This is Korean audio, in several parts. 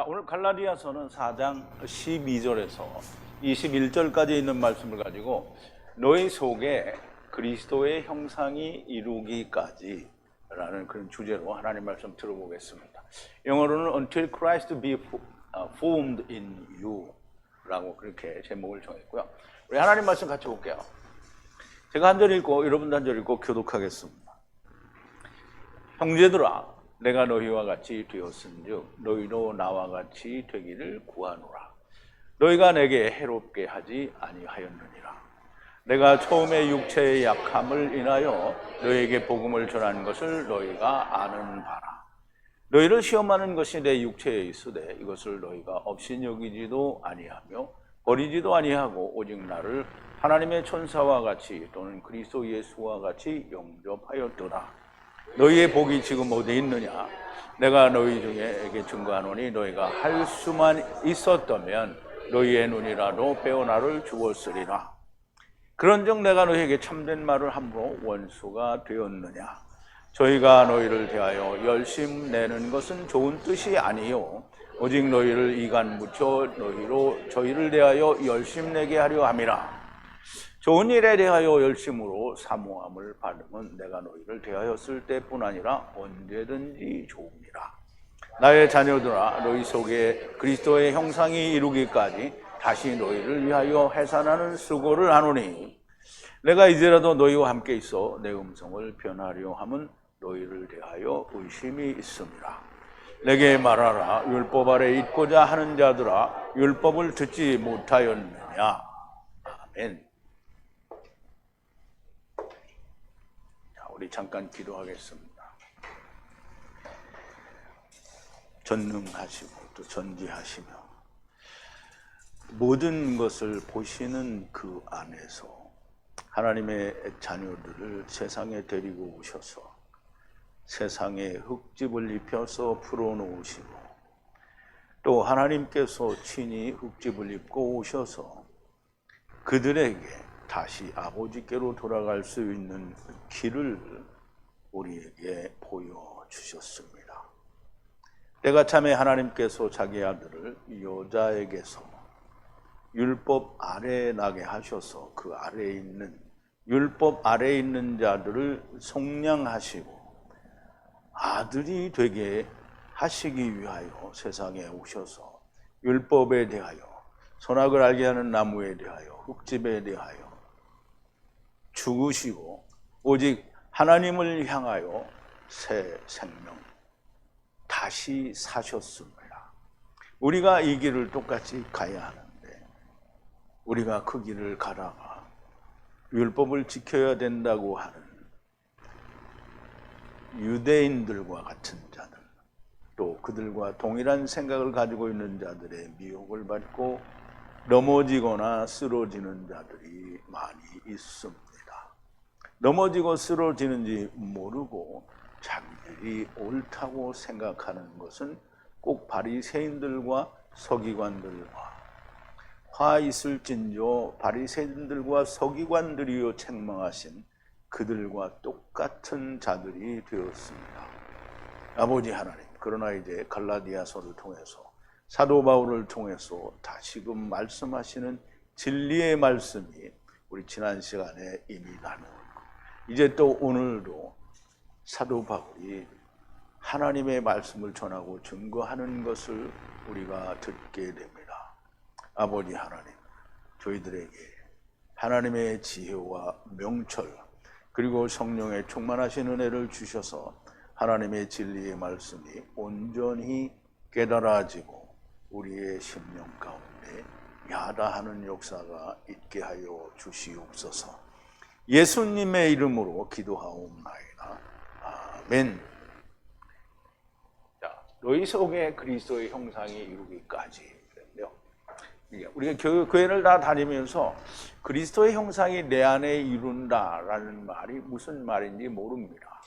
자, 오늘 갈라디아서는 4장 12절에서 21절까지 있는 말씀을 가지고 너희 속에 그리스도의 형상이 이루기까지 라는 그런 주제로 하나님 말씀 들어보겠습니다. 영어로는 Until Christ be formed in you 라고 그렇게 제목을 정했고요. 우리 하나님 말씀 같이 볼게요. 제가 한 절 읽고 여러분도 한 절 읽고 교독하겠습니다. 형제들아, 내가 너희와 같이 되었은즉 너희도 나와 같이 되기를 구하노라. 너희가 내게 해롭게 하지 아니하였느니라. 내가 처음에 육체의 약함을 인하여 너희에게 복음을 전하는 것을 너희가 아는 바라. 너희를 시험하는 것이 내 육체에 있으되 이것을 너희가 없이 여기지도 아니하며 버리지도 아니하고 오직 나를 하나님의 천사와 같이 또는 그리스도 예수와 같이 영접하였도다. 너희의 복이 지금 어디 있느냐? 내가 너희 중에게 증거하노니 너희가 할 수만 있었다면 너희의 눈이라도 빼어나를 주었으리라. 그런즉 내가 너희에게 참된 말을 함으로 원수가 되었느냐? 저희가 너희를 대하여 열심 내는 것은 좋은 뜻이 아니요 오직 너희를 이간 묻혀 저희를 대하여 열심 내게 하려 함이라. 좋은 일에 대하여 열심으로 사모함을 받으면 내가 너희를 대하였을 때뿐 아니라 언제든지 좋으니라. 나의 자녀들아, 너희 속에 그리스도의 형상이 이루기까지 다시 너희를 위하여 해산하는 수고를 하노니 내가 이제라도 너희와 함께 있어 내 음성을 변하려 함은 너희를 대하여 의심이 있음이라. 내게 말하라. 율법 아래 있고자 하는 자들아, 율법을 듣지 못하였느냐? 아멘. 우리 잠깐 기도하겠습니다. 전능하시고 또 전지하시며 모든 것을 보시는 그 안에서 하나님의 자녀들을 세상에 데리고 오셔서 세상에 흙집을 입혀서 풀어놓으시고 또 하나님께서 친히 흙집을 입고 오셔서 그들에게 다시 아버지께로 돌아갈 수 있는 길을 우리에게 보여주셨습니다. 때가 참에 하나님께서 자기 아들을 여자에게서 율법 아래에 나게 하셔서 그 아래에 있는 율법 아래에 있는 자들을 속량하시고 아들이 되게 하시기 위하여 세상에 오셔서 율법에 대하여 선악을 알게 하는 나무에 대하여 흙집에 대하여 죽으시고 오직 하나님을 향하여 새 생명 다시 사셨습니다. 우리가 이 길을 똑같이 가야 하는데 우리가 그 길을 가다가 율법을 지켜야 된다고 하는 유대인들과 같은 자들 또 그들과 동일한 생각을 가지고 있는 자들의 미혹을 받고 넘어지거나 쓰러지는 자들이 많이 있습니다. 넘어지고 쓰러지는지 모르고 자기들이 옳다고 생각하는 것은 꼭 바리새인들과 서기관들과 화 있을진저 바리새인들과 서기관들이요 책망하신 그들과 똑같은 자들이 되었습니다. 아버지 하나님, 그러나 이제 갈라디아서를 통해서 사도 바울을 통해서 다시금 말씀하시는 진리의 말씀이 우리 지난 시간에 이미 나누었고 이제 또 오늘도 사도 바울이 하나님의 말씀을 전하고 증거하는 것을 우리가 듣게 됩니다. 아버지 하나님, 저희들에게 하나님의 지혜와 명철 그리고 성령의 충만하신 은혜를 주셔서 하나님의 진리의 말씀이 온전히 깨달아지고 우리의 심령 가운데 야다하는 역사가 있게 하여 주시옵소서. 예수님의 이름으로 기도하옵나이다. 아멘. 자, 너희 속에 그리스도의 형상이 이루기까지 그랬는데요. 우리가 교회를 다 다니면서 그리스도의 형상이 내 안에 이룬다라는 말이 무슨 말인지 모릅니다.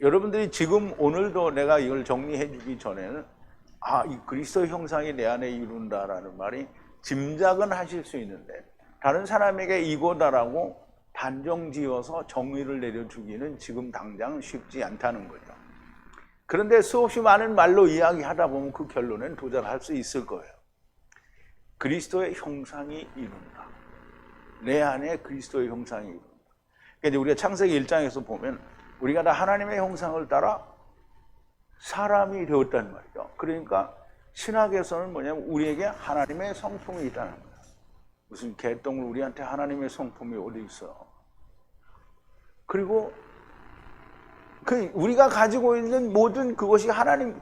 여러분들이 지금 오늘도 내가 이걸 정리해 주기 전에는 이 그리스도의 형상이 내 안에 이룬다라는 말이 짐작은 하실 수 있는데 다른 사람에게 이거다라고 단정 지어서 정의를 내려주기는 지금 당장 쉽지 않다는 거죠. 그런데 수없이 많은 말로 이야기하다 보면 그 결론엔 도달할 수 있을 거예요. 그리스도의 형상이 이룬다. 내 안에 그리스도의 형상이 이룬다. 그러니까 이제 우리가 창세기 1장에서 보면 우리가 다 하나님의 형상을 따라 사람이 되었단 말이죠. 그러니까 신학에서는 뭐냐면 우리에게 하나님의 성품이 있다는 거예요. 무슨 개똥을 우리한테 하나님의 성품이 어디 있어. 그리고 우리가 가지고 있는 모든 그것이 하나님의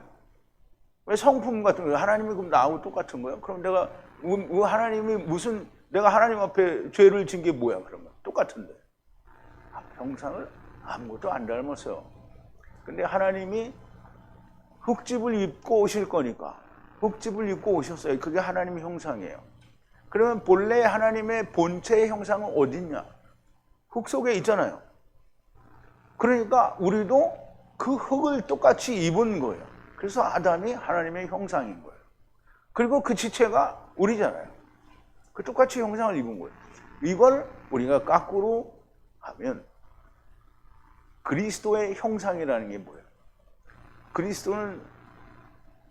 성품 같은 거예요. 하나님이 그럼 나하고 똑같은 거예요? 그럼 하나님이 내가 하나님 앞에 죄를 진 게 뭐야, 그러면? 똑같은데. 형상을 아무것도 안 닮았어요. 근데 하나님이 흙집을 입고 오실 거니까 흙집을 입고 오셨어요. 그게 하나님의 형상이에요. 그러면 본래 하나님의 본체의 형상은 어딨냐? 흙 속에 있잖아요. 그러니까 우리도 그 흙을 똑같이 입은 거예요. 그래서 아담이 하나님의 형상인 거예요. 그리고 그 지체가 우리잖아요. 그 똑같이 형상을 입은 거예요. 이걸 우리가 거꾸로 하면 그리스도의 형상이라는 게 뭐예요? 그리스도는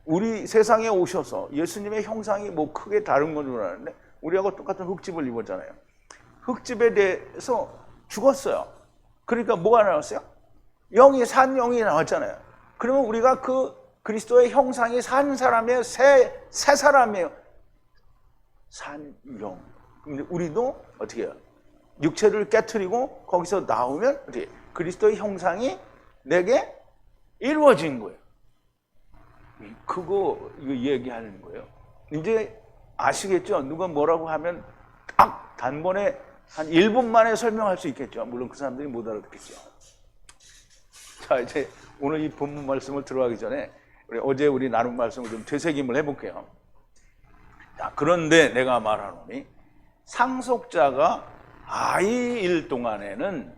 우리 세상에 오셔서 예수님의 형상이 뭐 크게 다른 건 줄 알았는데 우리하고 똑같은 흙집을 입었잖아요. 흙집에 대해서 죽었어요. 그러니까 뭐가 나왔어요? 산 영이 나왔잖아요. 그러면 우리가 그 그리스도의 형상이 산 사람이에요? 새 사람이에요? 산 영. 근데 우리도 어떻게 해요? 육체를 깨트리고 거기서 나오면 어떻게 해요? 그리스도의 형상이 내게 이루어진 거예요. 이거 얘기하는 거예요. 이제 아시겠죠? 누가 뭐라고 하면 딱 단번에 한 1분 만에 설명할 수 있겠죠. 물론 그 사람들이 못 알아듣겠죠. 자, 이제 오늘 이 본문 말씀을 들어가기 전에 어제 우리 나눈 말씀을 좀 되새김을 해볼게요. 자, 그런데 내가 말하노니 상속자가 아이일 동안에는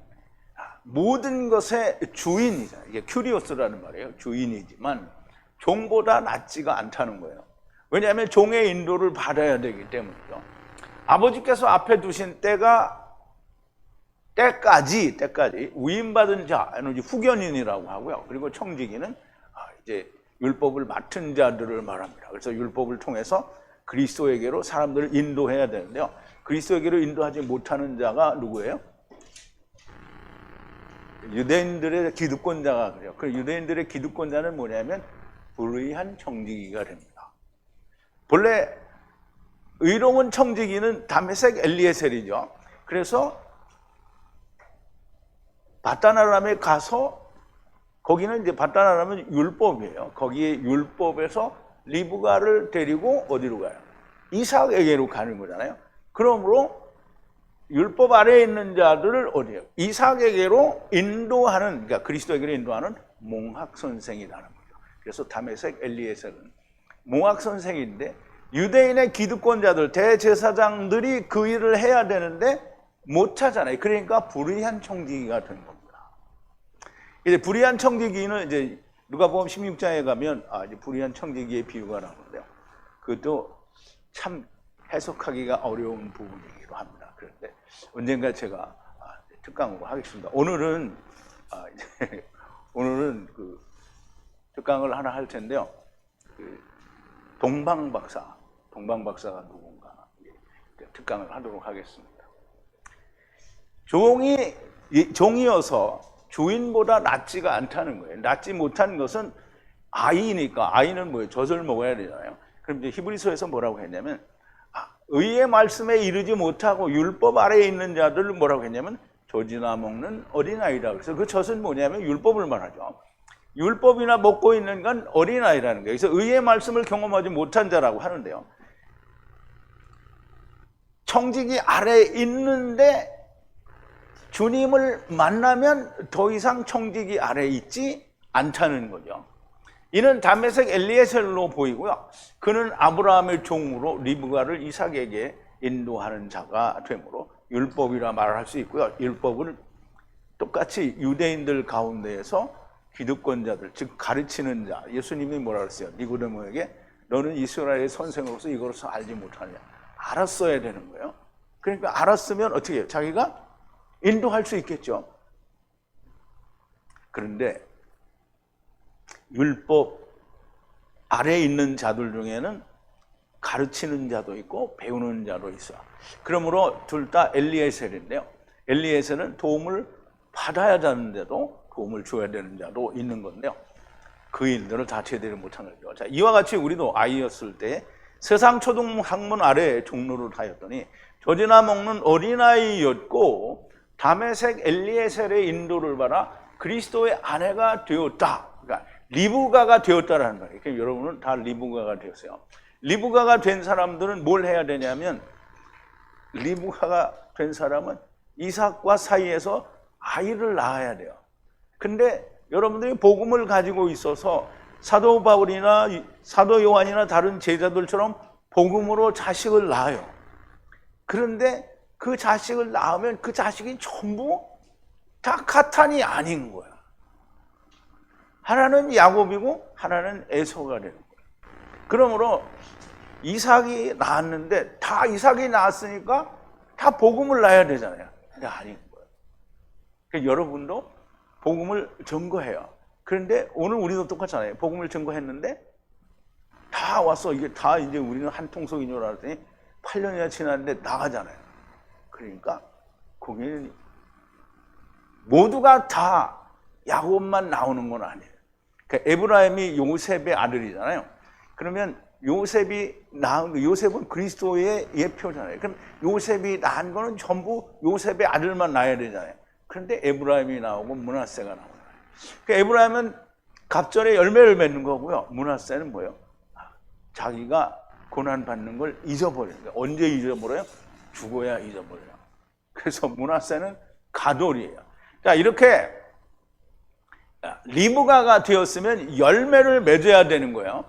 모든 것의 주인이잖아요. 이게 큐리오스라는 말이에요. 주인이지만 종보다 낫지가 않다는 거예요. 왜냐하면 종의 인도를 받아야 되기 때문이죠. 아버지께서 앞에 두신 때까지 위임받은 자는 후견인이라고 하고요. 그리고 청지기는 이제 율법을 맡은 자들을 말합니다. 그래서 율법을 통해서 그리스도에게로 사람들을 인도해야 되는데요. 그리스도에게로 인도하지 못하는 자가 누구예요? 유대인들의 기득권자가 그래요. 그 유대인들의 기득권자는 뭐냐면 불의한 청지기가 됩니다. 본래 의로운 청지기는 다메섹 엘리에셀이죠. 그래서 바단-아람에 가서 거기는 이제 바단-아람은 율법이에요. 거기에 율법에서 리브가를 데리고 어디로 가요? 이삭에게로 가는 거잖아요. 그러므로 율법 아래에 있는 자들을 어디에요? 이삭에게로 인도하는, 그러니까 그리스도에게로 인도하는 몽학 선생이라는 거죠. 그래서 다메섹 엘리에셀은 몽학 선생인데 유대인의 기득권자들, 대제사장들이 그 일을 해야 되는데 못 하잖아요. 그러니까 불의한 청지기가 된 겁니다. 이제 불의한 청지기는 이제 누가복음 16장에 가면 이제 불의한 청지기의 비유가 나오는데요. 그것도 참 해석하기가 어려운 부분이기도 합니다. 그런데 언젠가 제가 특강으로 하겠습니다. 오늘은 그 특강을 하나 할 텐데요. 그 동방박사가 누군가 특강을 하도록 하겠습니다. 종이어서 주인보다 낫지가 않다는 거예요. 낫지 못한 것은 아이니까. 아이는 뭐예요? 젖을 먹어야 되잖아요. 그럼 이제 히브리서에서 뭐라고 했냐면 의의 말씀에 이르지 못하고 율법 아래에 있는 자들을 뭐라고 했냐면 젖이나 먹는 어린아이다. 그래서 그 젖은 뭐냐면 율법을 말하죠. 율법이나 먹고 있는 건 어린아이라는 거예요. 그래서 의의 말씀을 경험하지 못한 자라고 하는데요. 청지기 아래에 있는데 주님을 만나면 더 이상 청지기 아래에 있지 않다는 거죠. 이는 다메섹 엘리에셀로 보이고요. 그는 아브라함의 종으로 리브가를 이삭에게 인도하는 자가 되므로 율법이라 말할 수 있고요. 율법을 똑같이 유대인들 가운데에서 기득권자들, 즉 가르치는 자, 예수님이 뭐라 그랬어요? 니고데모에게 너는 이스라엘의 선생으로서 이것을 알지 못하냐? 알았어야 되는 거예요. 그러니까 알았으면 어떻게 해요? 자기가 인도할 수 있겠죠. 그런데 율법 아래에 있는 자들 중에는 가르치는 자도 있고 배우는 자도 있어. 그러므로 둘 다 엘리에셀인데요. 엘리에셀은 도움을 받아야 하는데도 도움을 줘야 되는 자도 있는 건데요. 그 일들을 다 제대로 못한 거죠. 자, 이와 같이 우리도 아이였을 때 세상 초등학문 아래에 종로를 하였더니 젖이나 먹는 어린아이였고 다메섹 엘리에셀의 인도를 받아 그리스도의 아내가 되었다. 그러니까 리브가가 되었다라는 거예요. 그러니까 여러분은 다 리브가가 되었어요. 리브가가 된 사람들은 뭘 해야 되냐면, 리브가가 된 사람은 이삭과 사이에서 아이를 낳아야 돼요. 근데 여러분들이 복음을 가지고 있어서 사도 바울이나 사도 요한이나 다른 제자들처럼 복음으로 자식을 낳아요. 그런데 그 자식을 낳으면 그 자식이 전부 다 가탄이 아닌 거야. 하나는 야곱이고 하나는 에서가 되는 거야. 그러므로 이삭이 낳았는데 다 이삭이 낳았으니까 다 복음을 낳아야 되잖아요. 근데 아닌 거예요. 그러니까 여러분도 복음을 전거해요. 그런데 오늘 우리도 똑같잖아요. 복음을 전거했는데 다 왔어. 이게 다 이제 우리는 한 통속인 줄 알았더니 8년이나 지났는데 나가잖아요. 그러니까 거기는 모두가 다 야곱만 나오는 건 아니에요. 그러니까 에브라임이 요셉의 아들이잖아요. 그러면 요셉이 낳은, 요셉은 그리스도의 예표잖아요. 그럼 요셉이 낳은 거는 전부 요셉의 아들만 낳아야 되잖아요. 그런데 에브라임이 나오고 므낫세가 나오는 거예요. 그러니까 에브라임은 갑절에 열매를 맺는 거고요. 므낫세는 뭐예요? 자기가 고난받는 걸 잊어버리는 거예요. 언제 잊어버려요? 죽어야 잊어버려요. 그래서 므낫세는 가돌이에요. 자, 이렇게 리브가가 되었으면 열매를 맺어야 되는 거예요.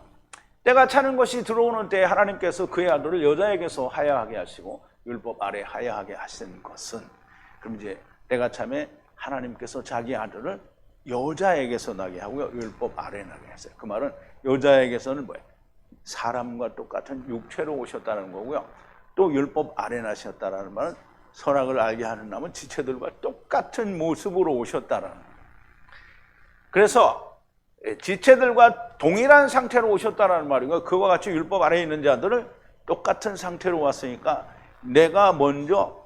때가 차는 것이 들어오는 때에 하나님께서 그의 아들을 여자에게서 하야하게 하시고 율법 아래 하야하게 하신 것은, 그럼 이제 때가 차면 하나님께서 자기 아들을 여자에게서 나게 하고요, 율법 아래 나게 했어요. 그 말은 여자에게서는 뭐예요? 사람과 똑같은 육체로 오셨다는 거고요. 또 율법 아래 나셨다는 말은 선악을 알게 하는 남은 지체들과 똑같은 모습으로 오셨다는 거예요. 그래서 지체들과 동일한 상태로 오셨다는 말이고, 그와 같이 율법 아래에 있는 자들을 똑같은 상태로 왔으니까 내가 먼저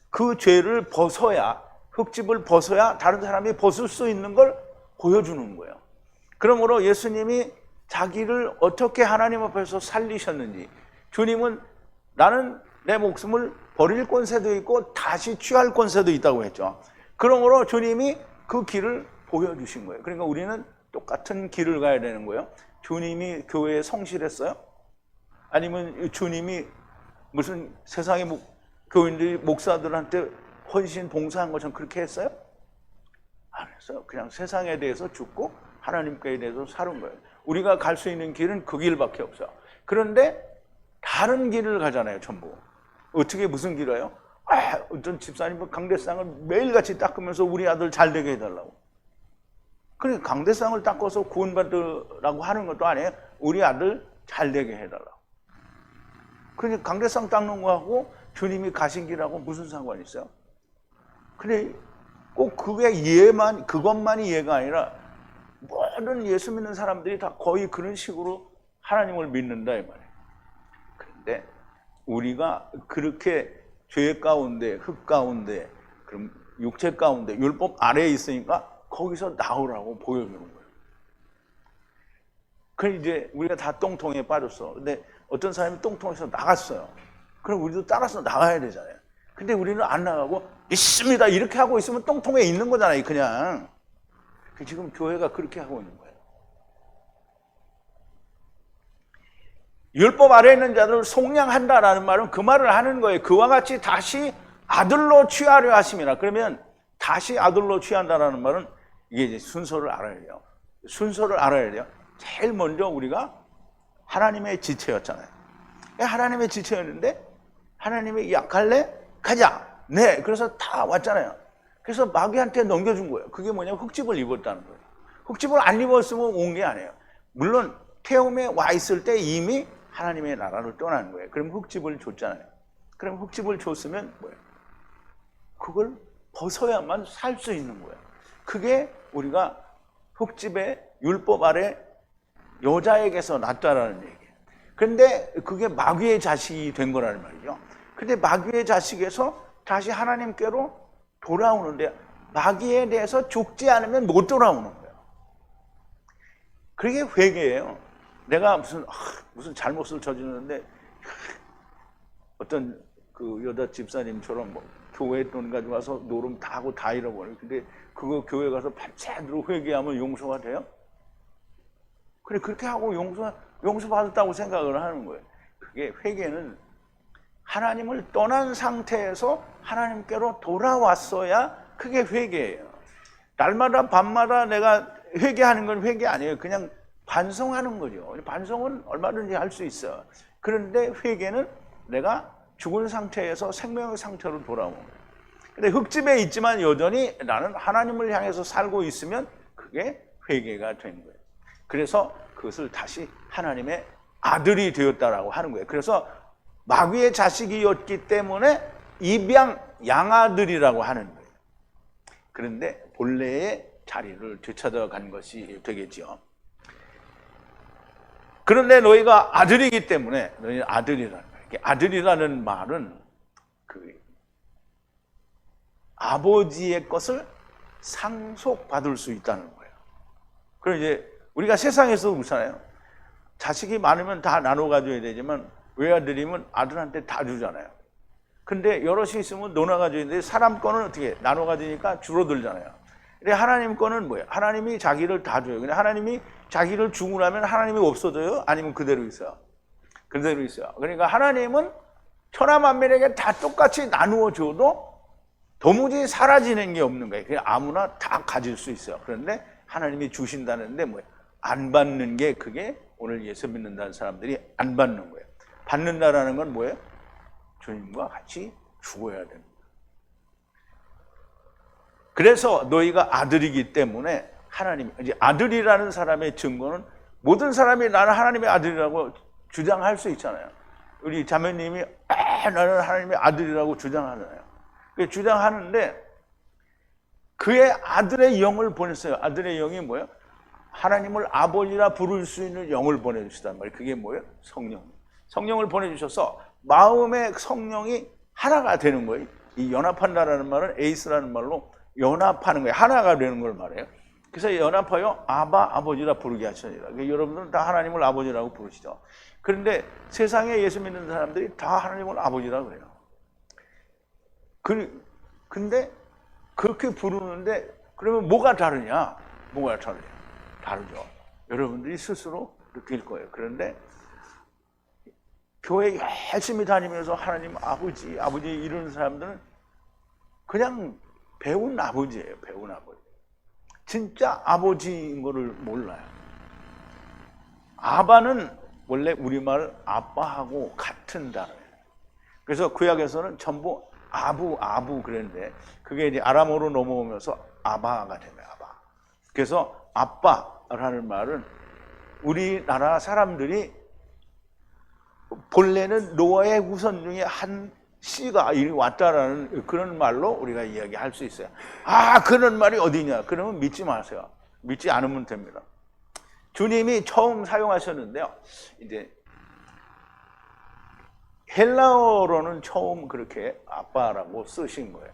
그 죄를 벗어야, 흙집을 벗어야 다른 사람이 벗을 수 있는 걸 보여주는 거예요. 그러므로 예수님이 자기를 어떻게 하나님 앞에서 살리셨는지, 주님은 나는 내 목숨을 버릴 권세도 있고 다시 취할 권세도 있다고 했죠. 그러므로 주님이 그 길을 보여주신 거예요. 그러니까 우리는 똑같은 길을 가야 되는 거예요. 주님이 교회에 성실했어요? 아니면 주님이 무슨 세상의 교인들이 목사들한테 헌신 봉사한 것처럼 그렇게 했어요? 안 했어요. 그냥 세상에 대해서 죽고 하나님께 대해서 사는 거예요. 우리가 갈 수 있는 길은 그 길밖에 없어요. 그런데 다른 길을 가잖아요, 전부. 어떻게 무슨 길이에요? 어떤 집사님은 강대상을 매일같이 닦으면서 우리 아들 잘 되게 해달라고. 그러니까 강대상을 닦아서 구원받으라고 하는 것도 아니에요. 우리 아들 잘 되게 해달라고. 그러니까 강대상 닦는 거하고 주님이 가신 길하고 무슨 상관이 있어요? 근데 꼭 그게 그것만이 이해가 아니라 모든 예수 믿는 사람들이 다 거의 그런 식으로 하나님을 믿는다 이 말이에요. 그런데 우리가 그렇게 죄 가운데, 흙 가운데, 그럼 육체 가운데 율법 아래에 있으니까 거기서 나오라고 보여주는 거예요. 그럼 이제 우리가 다 똥통에 빠졌어. 근데 어떤 사람이 똥통에서 나갔어요. 그럼 우리도 따라서 나가야 되잖아요. 근데 우리는 안 나가고 있습니다 이렇게 하고 있으면 똥통에 있는 거잖아요, 그냥. 지금 교회가 그렇게 하고 있는 거예요. 율법 아래에 있는 자들을 속량한다라는 말은 그 말을 하는 거예요. 그와 같이 다시 아들로 취하려 하심이라. 그러면 다시 아들로 취한다라는 말은 이게 이제 순서를 알아야 돼요. 순서를 알아야 돼요. 제일 먼저 우리가 하나님의 지체였잖아요. 하나님의 지체였는데 하나님이 야 갈래? 가자. 네. 그래서 다 왔잖아요. 그래서 마귀한테 넘겨준 거예요. 그게 뭐냐면 흙집을 입었다는 거예요. 흙집을 안 입었으면 온 게 아니에요. 물론 태움에 와 있을 때 이미 하나님의 나라를 떠나는 거예요. 그럼 흙집을 줬잖아요. 그럼 흙집을 줬으면 뭐예요? 그걸 벗어야만 살 수 있는 거예요. 그게 우리가 흙집에 율법 아래 여자에게서 났다라는 얘기예요. 근데 그게 마귀의 자식이 된 거라는 말이죠. 근데 마귀의 자식에서 다시 하나님께로 돌아오는데 마귀에 대해서 죽지 않으면 못 돌아오는 거예요. 그게 회개예요. 내가 무슨 잘못을 저지르는데 어떤 그 여자 집사님처럼 뭐 교회 돈 가지고 와서 노름 다 하고 다 잃어버려요. 근데 그거 교회 가서 밤새도록 회개하면 용서가 돼요? 그래, 그렇게 하고 용서받았다고 생각을 하는 거예요. 그게 회개는 하나님을 떠난 상태에서 하나님께로 돌아왔어야 그게 회개예요. 날마다 밤마다 내가 회개하는 건 회개 아니에요. 그냥 반성하는 거죠. 반성은 얼마든지 할 수 있어요. 그런데 회개는 내가 죽은 상태에서 생명의 상태로 돌아오는 거예요. 근데 흙집에 있지만 여전히 나는 하나님을 향해서 살고 있으면 그게 회개가 된 거예요. 그래서 그것을 다시 하나님의 아들이 되었다라고 하는 거예요. 그래서 마귀의 자식이었기 때문에 입양 양아들이라고 하는 거예요. 그런데 본래의 자리를 되찾아간 것이 되겠죠. 그런데 너희가 아들이기 때문에 너희는 아들이라는 거예요. 아들이라는 말은 그 아버지의 것을 상속받을 수 있다는 거예요. 그럼 이제 우리가 세상에서 그렇잖아요. 자식이 많으면 다 나눠 가져야 되지만 외아들이면 아들한테 다 주잖아요. 근데 여럿이 있으면 나눠 가져야 되는데 사람 거는 어떻게 나눠 가지니까 줄어들잖아요. 근데 하나님 거는 뭐예요? 하나님이 자기를 다 줘요. 근데 하나님이 자기를 주고 나면 하나님이 없어져요? 아니면 그대로 있어요? 그대로 있어요. 그러니까 하나님은 천하만민에게 다 똑같이 나누어 줘도 도무지 사라지는 게 없는 거예요. 그냥 아무나 다 가질 수 있어요. 그런데 하나님이 주신다는데 뭐예요? 안 받는 게 그게 오늘 예수 믿는다는 사람들이 안 받는 거예요. 받는다라는 건 뭐예요? 주님과 같이 죽어야 됩니다. 그래서 너희가 아들이기 때문에 하나님, 이제 아들이라는 사람의 증거는 모든 사람이 나는 하나님의 아들이라고 주장할 수 있잖아요. 우리 자매님이 나는 하나님의 아들이라고 주장하잖아요. 주장하는데 그의 아들의 영을 보냈어요. 아들의 영이 뭐예요? 하나님을 아버지라 부를 수 있는 영을 보내주시단 말이에요. 그게 뭐예요? 성령. 성령을 보내주셔서 마음의 성령이 하나가 되는 거예요. 이 연합한다라는 말은 에이스라는 말로 연합하는 거예요. 하나가 되는 걸 말해요. 그래서 연합하여 아바 아버지라 부르게 하시니라. 그러니까 여러분들은 다 하나님을 아버지라고 부르시죠. 그런데 세상에 예수 믿는 사람들이 다 하나님을 아버지라 그래요. 근데 그렇게 부르는데 그러면 뭐가 다르냐? 뭐가 다르냐? 다르죠. 여러분들이 스스로 느낄 거예요. 그런데 교회 열심히 다니면서 하나님 아버지 이러는 사람들은 그냥 배운 아버지예요. 배운 아버지. 진짜 아버지인 거를 몰라요. 아바는 원래 우리말 아빠하고 같은 단어예요. 그래서 구약에서는 전부 아부 그랬는데 그게 이제 아람어로 넘어오면서 아바가 됩니다. 아바. 그래서 아빠라는 말은 우리나라 사람들이 본래는 노아의 후손 중에 한 씨가 이리 왔다라는 그런 말로 우리가 이야기할 수 있어요. 그런 말이 어디냐? 그러면 믿지 마세요. 믿지 않으면 됩니다. 주님이 처음 사용하셨는데요. 이제 헬라어로는 처음 그렇게 아빠라고 쓰신 거예요.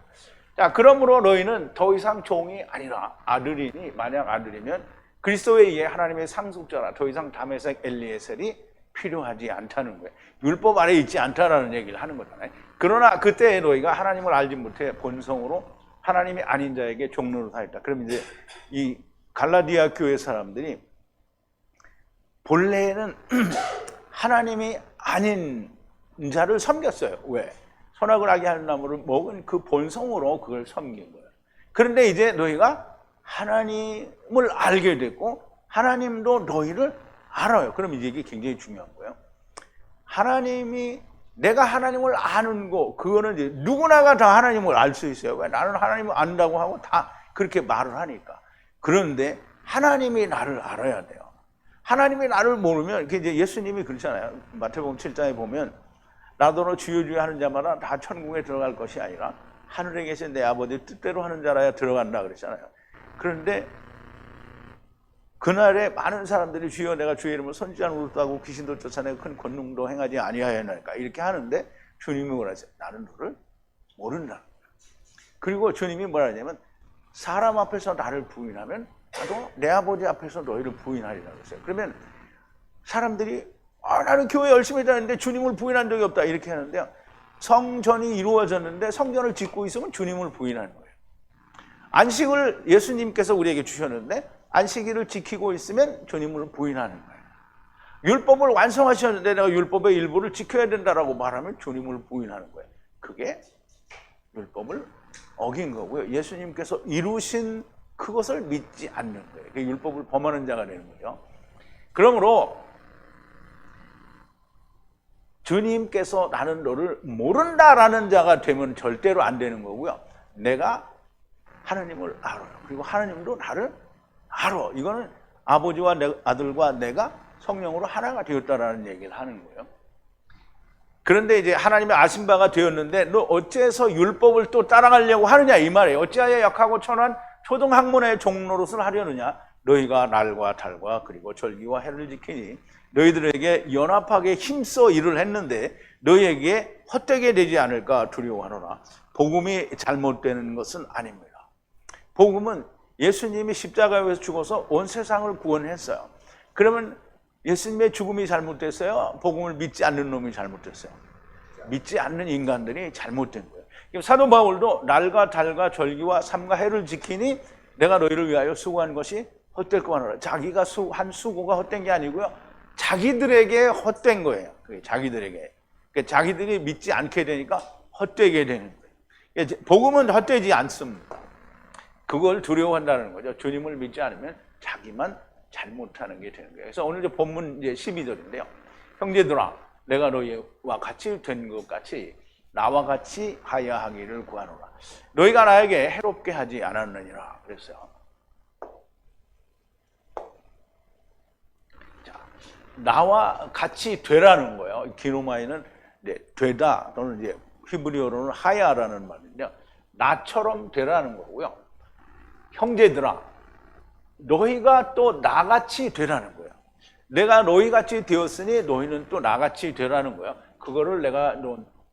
자, 그러므로 너희는 더 이상 종이 아니라 아들이니 만약 아들이면 그리스도에 의해 하나님의 상속자라 더 이상 다메섹 엘리에셀이 필요하지 않다는 거예요. 율법 아래 있지 않다라는 얘기를 하는 거잖아요. 그러나 그때 너희가 하나님을 알지 못해 본성으로 하나님이 아닌 자에게 종로를 하였다. 그럼 이제 이 갈라디아 교회 사람들이 본래는 하나님이 아닌 자를 섬겼어요. 왜? 선악을 하게 하는 나무를 먹은 그 본성으로 그걸 섬긴 거예요. 그런데 이제 너희가 하나님을 알게 됐고 하나님도 너희를 알아요. 그럼 이제 이게 굉장히 중요한 거예요. 내가 하나님을 아는 거, 그거는 이제 누구나가 다 하나님을 알 수 있어요. 왜? 나는 하나님을 안다고 하고 다 그렇게 말을 하니까. 그런데 하나님이 나를 알아야 돼요. 하나님이 나를 모르면, 이제 예수님이 그렇잖아요. 마태복음 7장에 보면, 나더러 주여 주여 하는 자마다 다 천국에 들어갈 것이 아니라 하늘에 계신 내 아버지 뜻대로 하는 자라야 들어간다 그랬잖아요. 그런데 그날에 많은 사람들이 주여 내가 주의 이름으로 선지자 노릇도 하고 귀신도 쫓아내고 큰 권능도 행하지 아니하였나이까 이렇게 하는데 주님이 뭐라 하세요? 나는 너를 모른다. 그리고 주님이 뭐라 하냐면 사람 앞에서 나를 부인하면 나도 내 아버지 앞에서 너희를 부인하리라고 했어요. 그러면 사람들이 나는 교회 열심히 다니는데 주님을 부인한 적이 없다 이렇게 하는데요. 성전이 이루어졌는데 성전을 짓고 있으면 주님을 부인하는 거예요. 안식을 예수님께서 우리에게 주셨는데 안식일을 지키고 있으면 주님을 부인하는 거예요. 율법을 완성하셨는데 내가 율법의 일부를 지켜야 된다라고 말하면 주님을 부인하는 거예요. 그게 율법을 어긴 거고요. 예수님께서 이루신 그것을 믿지 않는 거예요. 그 율법을 범하는 자가 되는 거죠. 그러므로 주님께서 나는 너를 모른다라는 자가 되면 절대로 안 되는 거고요. 내가 하나님을 알아요. 그리고 하나님도 나를 알아. 이거는 아버지와 아들과 내가 성령으로 하나가 되었다라는 얘기를 하는 거예요. 그런데 이제 하나님의 아신 바가 되었는데 너 어째서 율법을 또 따라가려고 하느냐 이 말이에요. 어찌하여 약하고 천한 초등학문의 종노릇을 하려느냐. 너희가 날과 달과 그리고 절기와 해를 지키니 너희들에게 연합하게 힘써 일을 했는데 너희에게 헛되게 되지 않을까 두려워하노라. 복음이 잘못되는 것은 아닙니다. 복음은 예수님이 십자가에서 죽어서 온 세상을 구원했어요. 그러면 예수님의 죽음이 잘못됐어요? 복음을 믿지 않는 놈이 잘못됐어요? 믿지 않는 인간들이 잘못된 거예요. 사도 바울도 날과 달과 절기와 삼가 해를 지키니 내가 너희를 위하여 수고한 것이 헛될 거 하노라. 자기가 한 수고가 헛된 게 아니고요. 자기들에게 헛된 거예요. 그게 자기들에게. 그러니까 자기들이 믿지 않게 되니까 헛되게 되는 거예요. 복음은 헛되지 않습니다. 그걸 두려워한다는 거죠. 주님을 믿지 않으면 자기만 잘못하는 게 되는 거예요. 그래서 오늘 이제 본문 이제 12절인데요. 형제들아, 내가 너희와 같이 된 것 같이 나와 같이 하야하기를 구하노라. 너희가 나에게 해롭게 하지 않았느니라 그랬어요. 자, 나와 같이 되라는 거예요. 기노마이는 되다 또는 이제 히브리어로는 하야라는 말인데요. 나처럼 되라는 거고요. 형제들아, 너희가 또 나같이 되라는 거예요. 내가 너희같이 되었으니 너희는 또 나같이 되라는 거예요. 그거를 내가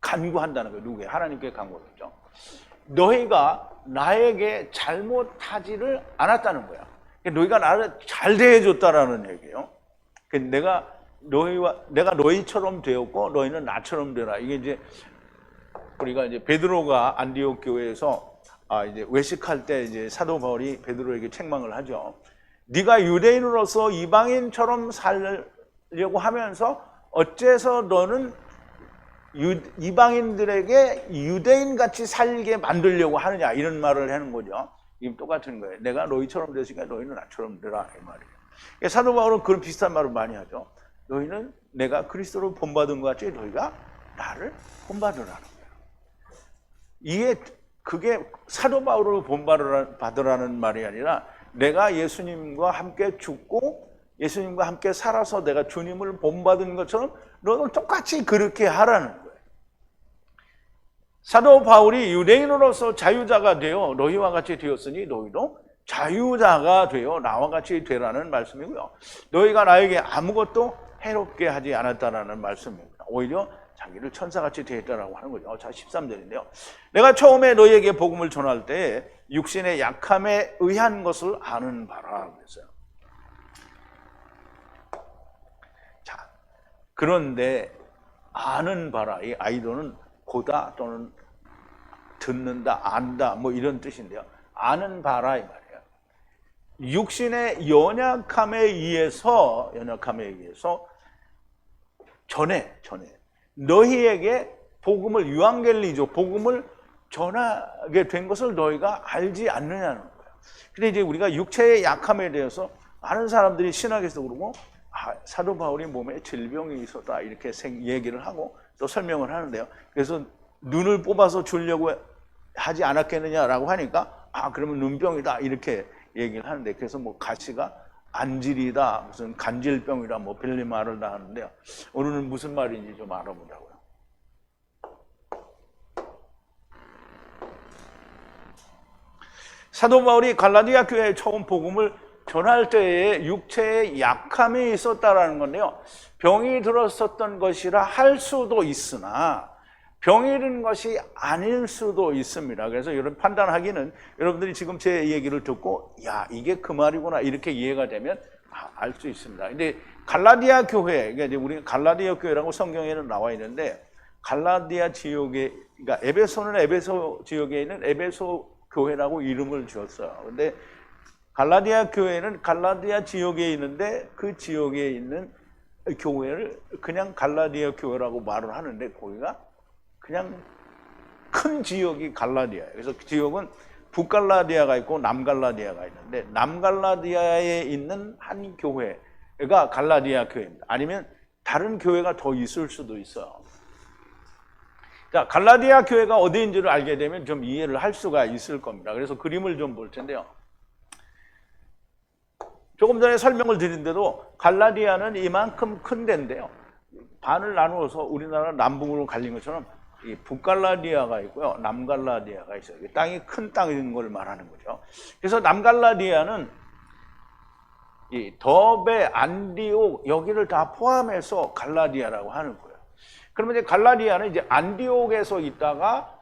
간구한다는 거예요. 누구에? 하나님께 간구했죠. 너희가 나에게 잘못하지를 않았다는 거야. 너희가 나를 잘 대해줬다라는 얘기예요. 내가 너희처럼 되었고 너희는 나처럼 되라. 이게 이제 우리가 이제 베드로가 안디옥 교회에서 이제 외식할 때 이제 사도 바울이 베드로에게 책망을 하죠. 네가 유대인으로서 이방인처럼 살려고 하면서 어째서 너는 이방인들에게 유대인같이 살게 만들려고 하느냐 이런 말을 하는 거죠. 이게 똑같은 거예요. 내가 너희처럼 됐으니까 너희는 나처럼 되라 이 말이에요. 사도 바울은 그런 비슷한 말을 많이 하죠. 너희는 내가 그리스도를 본받은 것 같이 너희가 나를 본받으라는 거예요. 그게 사도 바울을 본받으라는 말이 아니라 내가 예수님과 함께 죽고 예수님과 함께 살아서 내가 주님을 본받은 것처럼 너는 똑같이 그렇게 하라는 거예요. 사도 바울이 유대인으로서 자유자가 되어 너희와 같이 되었으니 너희도 자유자가 되어 나와 같이 되라는 말씀이고요. 너희가 나에게 아무것도 해롭게 하지 않았다라는 말씀입니다. 오히려 자기를 천사같이 대했다라고 하는 거죠. 자, 13절인데요. 내가 처음에 너희에게 복음을 전할 때 육신의 약함에 의한 것을 아는 바라 그랬어요. 자, 그런데 아는 바라, 이 아이도는 보다 또는 듣는다, 안다 뭐 이런 뜻인데요. 아는 바라 이 말이에요. 육신의 연약함에 의해서 전에 너희에게 복음을 유앙겔리죠. 복음을 전하게 된 것을 너희가 알지 않느냐는 거예요. 근데 이제 우리가 육체의 약함에 대해서 많은 사람들이 신학에서 그러고 사도 바울이 몸에 질병이 있었다 이렇게 얘기를 하고 또 설명을 하는데요. 그래서 눈을 뽑아서 주려고 하지 않았겠느냐라고 하니까 그러면 눈병이다 이렇게 얘기를 하는데 그래서 뭐 가시가 안질이다 무슨 간질병이다 뭐 별리 말을 다 하는데요. 오늘은 무슨 말인지 좀 알아보자고요. 사도 바울이 갈라디아 교회에 처음 복음을 전할 때에 육체에 약함이 있었다라는 건데요. 병이 들었었던 것이라 할 수도 있으나 병이 든 것이 아닐 수도 있습니다. 그래서 이런 판단하기는 여러분들이 지금 제 얘기를 듣고 야 이게 그 말이구나 이렇게 이해가 되면 알 수 있습니다. 근데 갈라디아 교회, 그러니까 우리 갈라디아 교회라고 성경에는 나와 있는데 갈라디아 지역에, 그러니까 에베소는 에베소 지역에 있는 에베소 교회라고 이름을 지었어요. 근데 갈라디아 교회는 갈라디아 지역에 있는데 그 지역에 있는 교회를 그냥 갈라디아 교회라고 말을 하는데 거기가 그냥 큰 지역이 갈라디아예요. 그래서 그 지역은 북갈라디아가 있고 남갈라디아가 있는데 남갈라디아에 있는 한 교회가 갈라디아 교회입니다. 아니면 다른 교회가 더 있을 수도 있어요. 자, 갈라디아 교회가 어디인지를 알게 되면 좀 이해를 할 수가 있을 겁니다. 그래서 그림을 좀 볼 텐데요. 조금 전에 설명을 드린데도 갈라디아는 이만큼 큰 데인데요. 반을 나누어서 우리나라 남북으로 갈린 것처럼 이 북갈라디아가 있고요. 남갈라디아가 있어요. 땅이 큰 땅인 걸 말하는 거죠. 그래서 남갈라디아는 이 더베, 안디옥 여기를 다 포함해서 갈라디아라고 하는 거예요. 그러면 이제 갈라디아는 이제 안디옥에서 있다가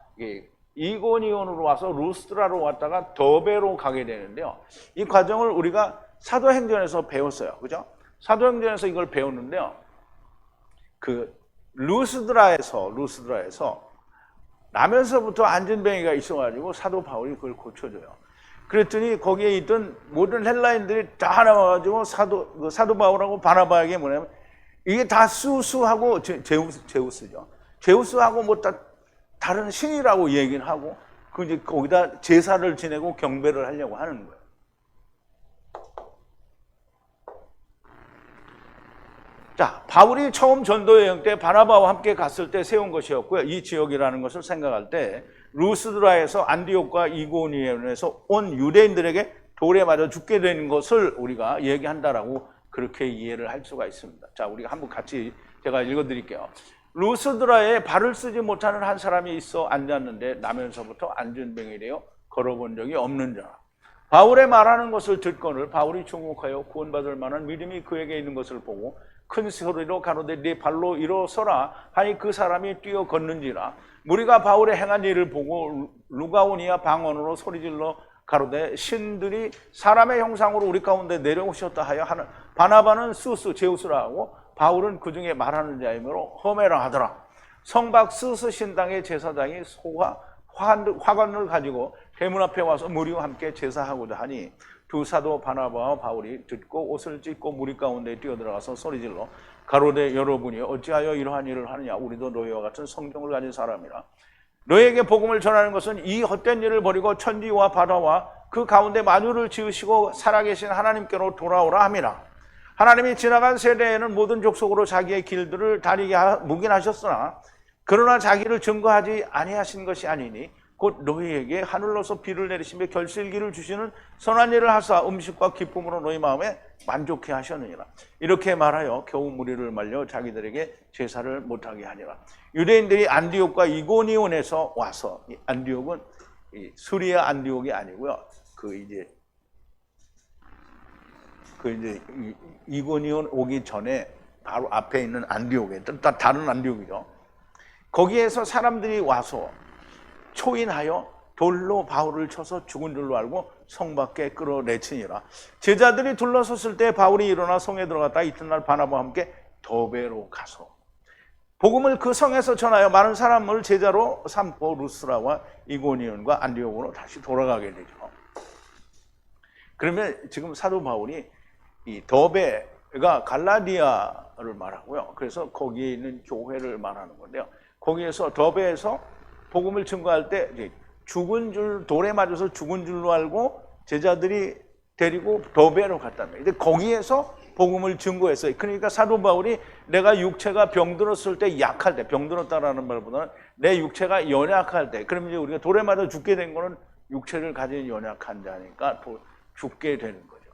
이고니온으로 와서 루스드라로 왔다가 더베로 가게 되는데요. 이 과정을 우리가 사도행전에서 배웠어요. 그죠? 사도행전에서 이걸 배웠는데요. 그 루스드라에서 나면서부터 안진뱅이가 있어가지고 사도 바울이 그걸 고쳐줘요. 그랬더니 거기에 있던 모든 헬라인들이 다 나와가지고 사도 바울하고 바나바에게 뭐냐면 이게 다 수수하고 제우스죠. 제우스하고 뭐 다른 신이라고 얘기를 하고 그 이제 거기다 제사를 지내고 경배를 하려고 하는 거예요. 자, 바울이 처음 전도 여행 때 바나바와 함께 갔을 때 세운 것이었고요. 이 지역이라는 것을 생각할 때 루스드라에서 안디옥과 이고니온에서 온 유대인들에게 돌에 맞아 죽게 된 것을 우리가 얘기한다라고 그렇게 이해를 할 수가 있습니다. 자, 우리가 한번 같이 제가 읽어드릴게요. 루스드라에 발을 쓰지 못하는 한 사람이 있어 앉았는데 나면서부터 안진뱅이 되어 걸어본 적이 없는 자라. 바울의 말하는 것을 듣거늘 바울이 주목하여 구원받을 만한 믿음이 그에게 있는 것을 보고 큰 소리로 가로되 네 발로 일어서라 하니 그 사람이 뛰어 걷는지라. 무리가 바울의 행한 일을 보고 루가오니아 방언으로 소리질러 가로되 신들이 사람의 형상으로 우리 가운데 내려오셨다 하여 하는. 바나바는 수스 제우스라 하고 바울은 그 중에 말하는 자이므로 허메라 하더라. 성박 스스 신당의 제사장이 화관을 가지고 대문 앞에 와서 무리와 함께 제사하고자 하니 두 사도 바나바와 바울이 듣고 옷을 찢고 무리 가운데 뛰어들어가서 소리질러 가로되 여러분이 어찌하여 이러한 일을 하느냐. 우리도 너희와 같은 성경을 가진 사람이라. 너희에게 복음을 전하는 것은 이 헛된 일을 버리고 천지와 바다와 그 가운데 만유를 지으시고 살아계신 하나님께로 돌아오라 함이라. 하나님이 지나간 세대에는 모든 족속으로 자기의 길들을 다니게 묵인하셨으나 그러나 자기를 증거하지 아니하신 것이 아니니 곧 너희에게 하늘로서 비를 내리시며 결실기를 주시는 선한 일을 하사 음식과 기쁨으로 너희 마음에 만족해 하셨느니라. 이렇게 말하여 겨우 무리를 말려 자기들에게 제사를 못하게 하니라. 유대인들이 안디옥과 이고니온에서 와서, 이 안디옥은 수리아 안디옥이 아니고요. 그 이제 이고니온 오기 전에 바로 앞에 있는 안디옥에 다른 안디옥이죠. 거기에서 사람들이 와서 초인하여 돌로 바울을 쳐서 죽은 줄로 알고 성 밖에 끌어내치니라. 제자들이 둘러섰을 때 바울이 일어나 성에 들어갔다 이튿날 바나바와 함께 더베로 가서 복음을 그 성에서 전하여 많은 사람을 제자로 삼고 루스라와 이고니온과 안디옥으로 다시 돌아가게 되죠. 그러면 지금 사도 바울이 이 더베가 갈라디아를 말하고요. 그래서 거기에 있는 교회를 말하는 건데요. 거기에서 더베에서 복음을 증거할 때 죽은 줄, 돌에 맞아서 죽은 줄로 알고 제자들이 데리고 더베로 갔다는 거예요. 근데 거기에서 복음을 증거했어요. 그러니까 사도 바울이 내가 육체가 병들었을 때 약할 때, 병들었다라는 말보다는 내 육체가 연약할 때, 그러면 이제 우리가 돌에 맞아 죽게 된 거는 육체를 가진 연약한 자니까 죽게 되는 거죠.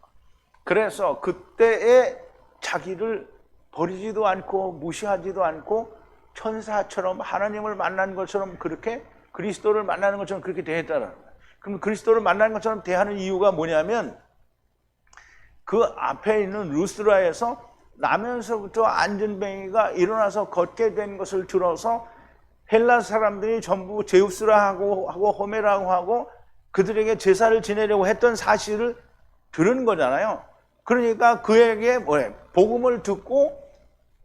그래서 그때에 자기를 버리지도 않고 무시하지도 않고 천사처럼 하나님을 만난 것처럼 그렇게 그리스도를 만나는 것처럼 그렇게 대했다는 거예요. 그럼 그리스도를 만나는 것처럼 대하는 이유가 뭐냐면 그 앞에 있는 루스드라에서 나면서부터 안전뱅이가 일어나서 걷게 된 것을 들어서 헬라 사람들이 전부 제우스라 하고 호메라고 하고 그들에게 제사를 지내려고 했던 사실을 들은 거잖아요. 그러니까 그에게 복음을 듣고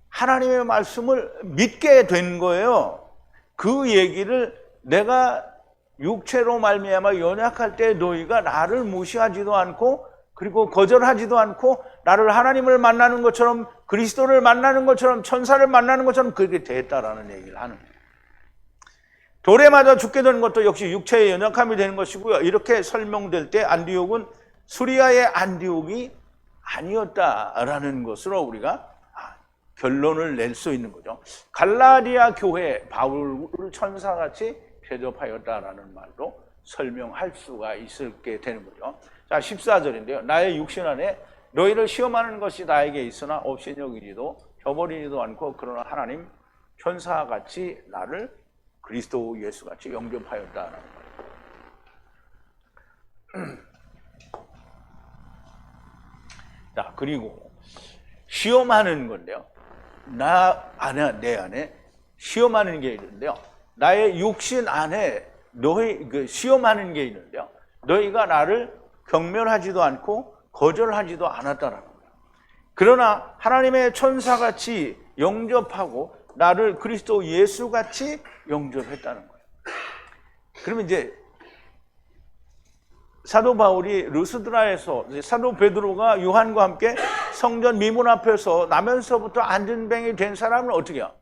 하나님의 말씀을 믿게 된 거예요. 그 얘기를 내가 육체로 말미암아 연약할 때 너희가 나를 무시하지도 않고 그리고 거절하지도 않고 나를 하나님을 만나는 것처럼 그리스도를 만나는 것처럼 천사를 만나는 것처럼 그렇게 됐다라는 얘기를 하는 거예요. 돌에 맞아 죽게 되는 것도 역시 육체의 연약함이 되는 것이고요. 이렇게 설명될 때 안디옥은 수리아의 안디옥이 아니었다라는 것으로 우리가 결론을 낼 수 있는 거죠. 갈라디아 교회 바울을 천사같이 대접하였다라는 말로 설명할 수가 있게 되는 거죠. 자, 14절인데요. 나의 육신 안에 너희를 시험하는 것이 나에게 있으나 없이 여기지도 저버리지도 않고 그러나 하나님 천사같이 나를 그리스도 예수같이 영접하였다라는 거예요. 자, 그리고 시험하는 건데요. 내 안에 시험하는 게 있는데요. 나의 육신 안에 시험하는 게 있는데요. 너희가 나를 경멸하지도 않고 거절하지도 않았다라는 거예요. 그러나 하나님의 천사같이 영접하고 나를 그리스도 예수같이 영접했다는 거예요. 그러면 이제 사도 바울이 루스드라에서 사도 베드로가 요한과 함께 성전 미문 앞에서 나면서부터 안전뱅이 된 사람을 어떻게 해요?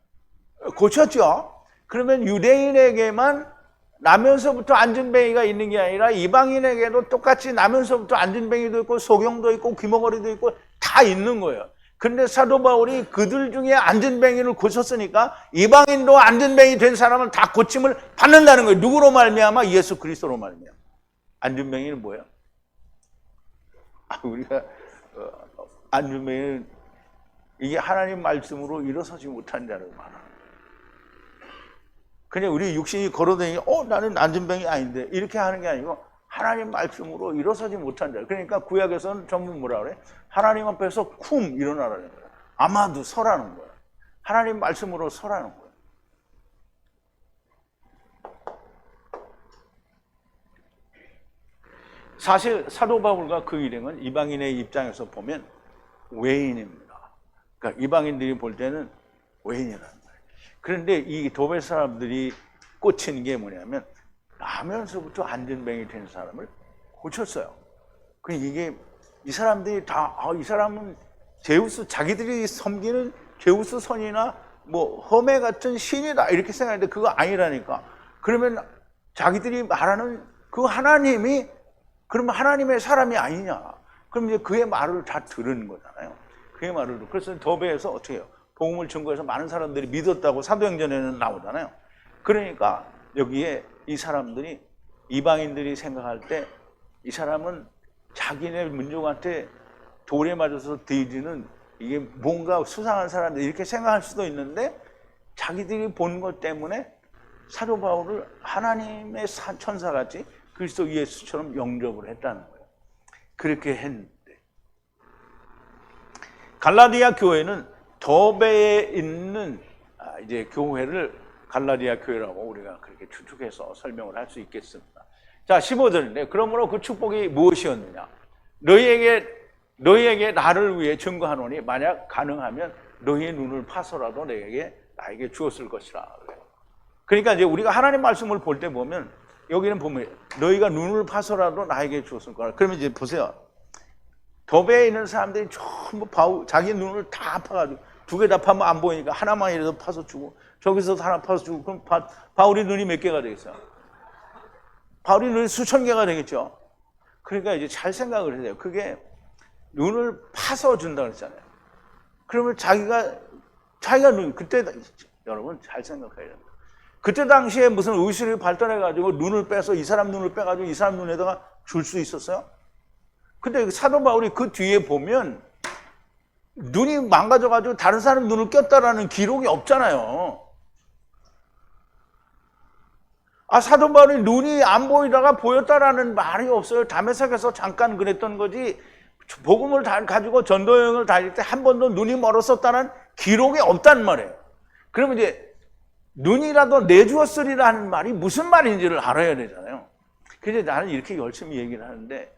고쳤죠. 그러면 유대인에게만 나면서부터 안전뱅이가 있는 게 아니라 이방인에게도 똑같이 나면서부터 안전뱅이도 있고 소경도 있고 귀머거리도 있고 다 있는 거예요. 그런데 사도 바울이 그들 중에 안전뱅이를 고쳤으니까 이방인도 안전뱅이 된 사람은 다 고침을 받는다는 거예요. 누구로 말미암아? 예수 그리스도로 말미암아. 안전뱅이는 뭐예요? 우리가 안전뱅이는 이게 하나님 말씀으로 일어서지 못한 자를 말하는 거예요. 그냥 우리 육신이 걸어다니고 나는 안전뱅이 아닌데 이렇게 하는 게 아니고 하나님 말씀으로 일어서지 못한 자. 그러니까 구약에서는 전부 뭐라 그래? 하나님 앞에서 쿵 일어나라는 거예요. 아마도 서라는 거예요. 하나님 말씀으로 서라는 거예요. 사실 사도 바울과 그 일행은 이방인의 입장에서 보면 외인입니다. 그러니까 이방인들이 볼 때는 외인이라는 거예요. 그런데 이 도배 사람들이 꽂힌 게 뭐냐면 나면서부터 안전뱅이 된 사람을 고쳤어요. 이게 이 사람들이 다 이 사람은 제우스 자기들이 섬기는 제우스 선이나 뭐 허메 같은 신이다 이렇게 생각했는데 그거 아니라니까. 그러면 자기들이 말하는 그 하나님이 그러면 하나님의 사람이 아니냐. 그럼 이제 그의 말을 다 들은 거잖아요. 그의 말을 듣고. 그래서 더베에서 어떻게 해요? 복음을 증거해서 많은 사람들이 믿었다고 사도행전에는 나오잖아요. 그러니까 여기에 이 사람들이 이방인들이 생각할 때 이 사람은 자기네 민족한테 돌에 맞아서 뒤지는 이게 뭔가 수상한 사람들 이렇게 생각할 수도 있는데 자기들이 본 것 때문에 사도 바울을 하나님의 천사같이 그리스도 예수처럼 영접을 했다는 거예요. 그렇게 했는데 갈라디아 교회는 더베에 있는 이제 교회를 갈라디아 교회라고 우리가 그렇게 추측해서 설명을 할 수 있겠습니다. 자, 15절인데 그러므로 그 축복이 무엇이었느냐? 너희에게 나를 위해 증거하노니 만약 가능하면 너희의 눈을 파서라도 나에게 주었을 것이라. 그러니까 이제 우리가 하나님 말씀을 볼 때 보면 여기는 보면 너희가 눈을 파서라도 나에게 주었을 거라. 그러면 이제 보세요. 더베에 있는 사람들이 전부 자기 눈을 다 파가지고 두 개 다 파면 안 보이니까 하나만이라도 파서 주고 저기서 하나 파서 주고 그럼 바울이 눈이 몇 개가 되겠어요? 바울이 눈이 수천 개가 되겠죠. 그러니까 이제 잘 생각을 해야 돼요. 그게 눈을 파서 준다고 그랬잖아요. 그러면 자기가 그때 여러분 잘 생각해야 돼요. 그때 당시에 무슨 의술이 발달해가지고 눈을 빼서 이 사람 눈을 빼가지고 이 사람 눈에다가 줄 수 있었어요? 근데 사도 바울이 그 뒤에 보면 눈이 망가져가지고 다른 사람 눈을 꼈다라는 기록이 없잖아요. 사도 바울이 눈이 안 보이다가 보였다라는 말이 없어요. 다메섹에서 잠깐 그랬던 거지 복음을 다 가지고 전도 여행을 다닐 때 한 번도 눈이 멀었었다는 기록이 없단 말이에요. 그러면 이제 눈이라도 내주었으리라 하는 말이 무슨 말인지를 알아야 되잖아요. 그래서 나는 이렇게 열심히 얘기를 하는데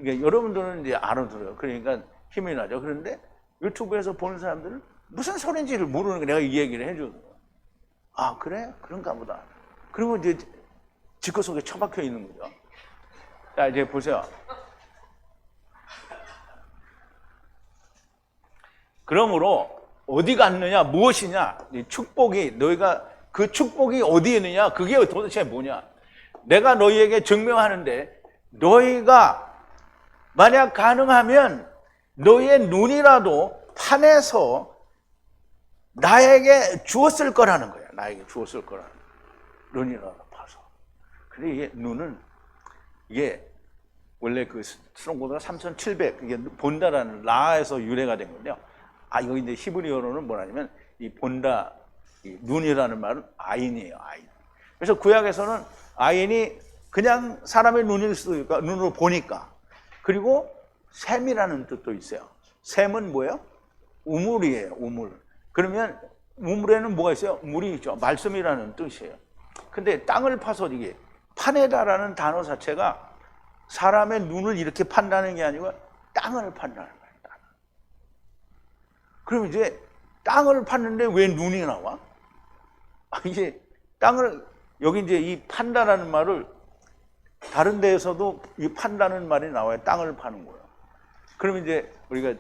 여러분들은 이제 알아들어요. 그러니까 힘이 나죠. 그런데 유튜브에서 보는 사람들은 무슨 소리인지를 모르는 거 내가 이 얘기를 해줘도 아 그래? 그런가 보다. 그리고 이제 지구 속에 처박혀 있는 거죠. 자 이제 보세요. 그러므로 어디 갔느냐 무엇이냐 축복이 너희가 그 축복이 어디에 있느냐 그게 도대체 뭐냐. 내가 너희에게 증명하는데 너희가 만약 가능하면 너희의 눈이라도 판에서 나에게 주었을 거라는 거야. 나에게 주었을 거라는 거야. 눈이라도 파서. 근데 이게 눈은 이게 원래 그 수롱고도가 3,700 이게 본다라는 라에서 유래가 된 건데요. 아 이거 이제 히브리어로는 뭐냐면 이 본다 이 눈이라는 말은 아인이에요. 아인. 그래서 구약에서는 아인이 그냥 사람의 눈일 수도 있고 눈으로 보니까 그리고 샘이라는 뜻도 있어요. 샘은 뭐예요? 우물이에요. 우물. 그러면 우물에는 뭐가 있어요? 물이 있죠. 말씀이라는 뜻이에요. 근데 땅을 파서 이게 파내다라는 단어 자체가 사람의 눈을 이렇게 판다는 게 아니고 땅을 판다는 거예요. 땅. 그럼 이제 땅을 팠는데 왜 눈이 나와? 이게 땅을 여기 이제 이 판다라는 말을 다른 데에서도 이 판다는 말이 나와요. 땅을 파는 거예요. 그럼 이제 우리가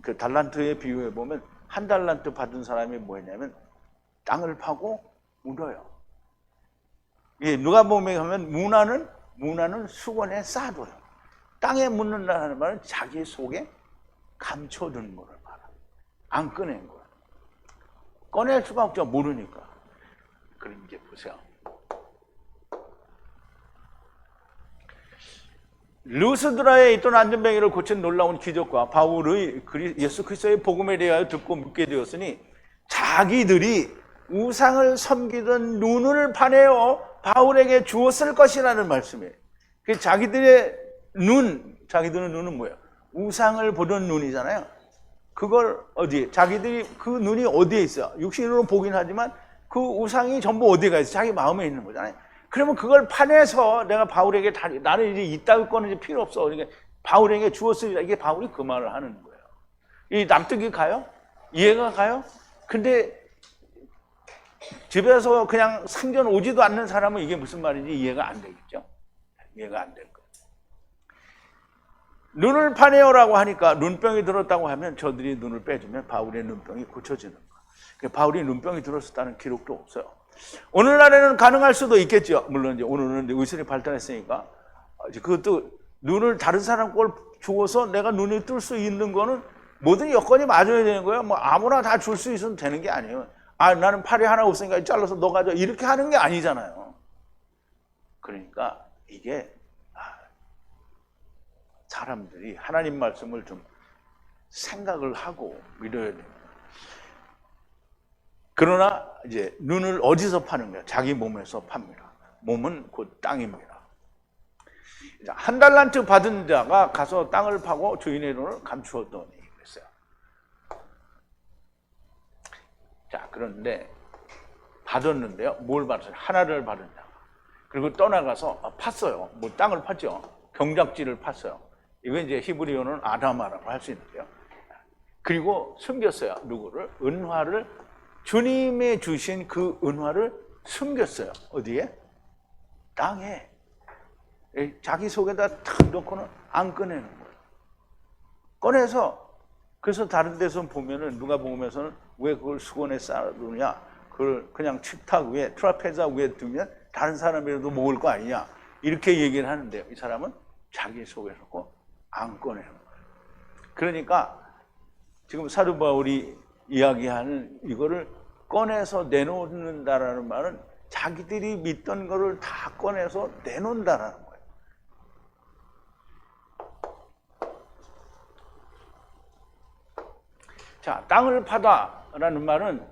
그 달란트에 비유해 보면 한 달란트 받은 사람이 뭐였냐면 땅을 파고 묻어요. 예, 누가복음에 가면 문화는 수건에 쌓아둬요. 땅에 묻는다는 말은 자기 속에 감춰둔 거를 말합니다. 안 꺼낸 거예요. 꺼낼 수가 없죠. 모르니까. 그럼 이제 보세요. 루스드라에 있던 안전뱅이를 고친 놀라운 기적과 바울의 예수 그리스도의 복음에 대하여 듣고 묻게 되었으니 자기들이 우상을 섬기던 눈을 파내어 바울에게 주었을 것이라는 말씀이에요. 자기들의 자기들의 눈은 뭐예요? 우상을 보던 눈이잖아요. 그걸 자기들이 그 눈이 어디에 있어요? 육신으로 보긴 하지만 그 우상이 전부 어디가 있어요? 자기 마음에 있는 거잖아요. 그러면 그걸 파내서 내가 바울에게 나는 이제 이따위 거는 이제 필요 없어. 그러니까 바울에게 주었으리라. 이게 바울이 그 말을 하는 거예요. 이 납득이 가요? 이해가 가요? 근데 집에서 그냥 상전 오지도 않는 사람은 이게 무슨 말인지 이해가 안 되겠죠? 이해가 안 될 거예요. 눈을 파내어라고 하니까 눈병이 들었다고 하면 저들이 눈을 빼주면 바울의 눈병이 고쳐지는 거예요. 바울이 눈병이 들었었다는 기록도 없어요. 오늘날에는 가능할 수도 있겠죠. 물론 이제 오늘은 의술이 발달했으니까 그것도 눈을 다른 사람 걸 주어서 내가 눈이 뜰 수 있는 거는 모든 여건이 맞아야 되는 거예요. 뭐 아무나 다 줄 수 있으면 되는 게 아니에요. 아 나는 팔이 하나 없으니까 잘라서 너 가져 이렇게 하는 게 아니잖아요. 그러니까 이게 사람들이 하나님 말씀을 좀 생각을 하고 믿어야 돼요. 그러나 이제 눈을 어디서 파는 거예요? 자기 몸에서 팝니다. 몸은 곧 땅입니다. 한 달란트 받은 자가 가서 땅을 파고 주인의 돈을 감추었더니 그랬어요. 자, 그런데 받았는데요. 뭘 받았어요? 하나를 받은 자. 그리고 떠나가서 팠어요. 뭐 땅을 팠죠. 경작지를 팠어요. 이거 이제 히브리어는 아다마라고 할 수 있는데요. 그리고 숨겼어요. 누구를? 은화를 주님이 주신 그 은화를 숨겼어요. 어디에? 땅에. 자기 속에다 탁 넣고는 안 꺼내는 거예요. 꺼내서 그래서 다른 데서 보면은 누가복음에서는 왜 그걸 수건에 쌓아두냐? 그걸 그냥 식탁 위에 트라페자 위에 두면 다른 사람이라도 먹을 거 아니냐? 이렇게 얘기를 하는데요. 이 사람은 자기 속에 넣고 안 꺼내는 거예요. 그러니까 지금 사도 바울이 이야기하는 이거를 꺼내서 내놓는다라는 말은 자기들이 믿던 거를 다 꺼내서 내놓는다라는 거예요. 자, 땅을 파다라는 말은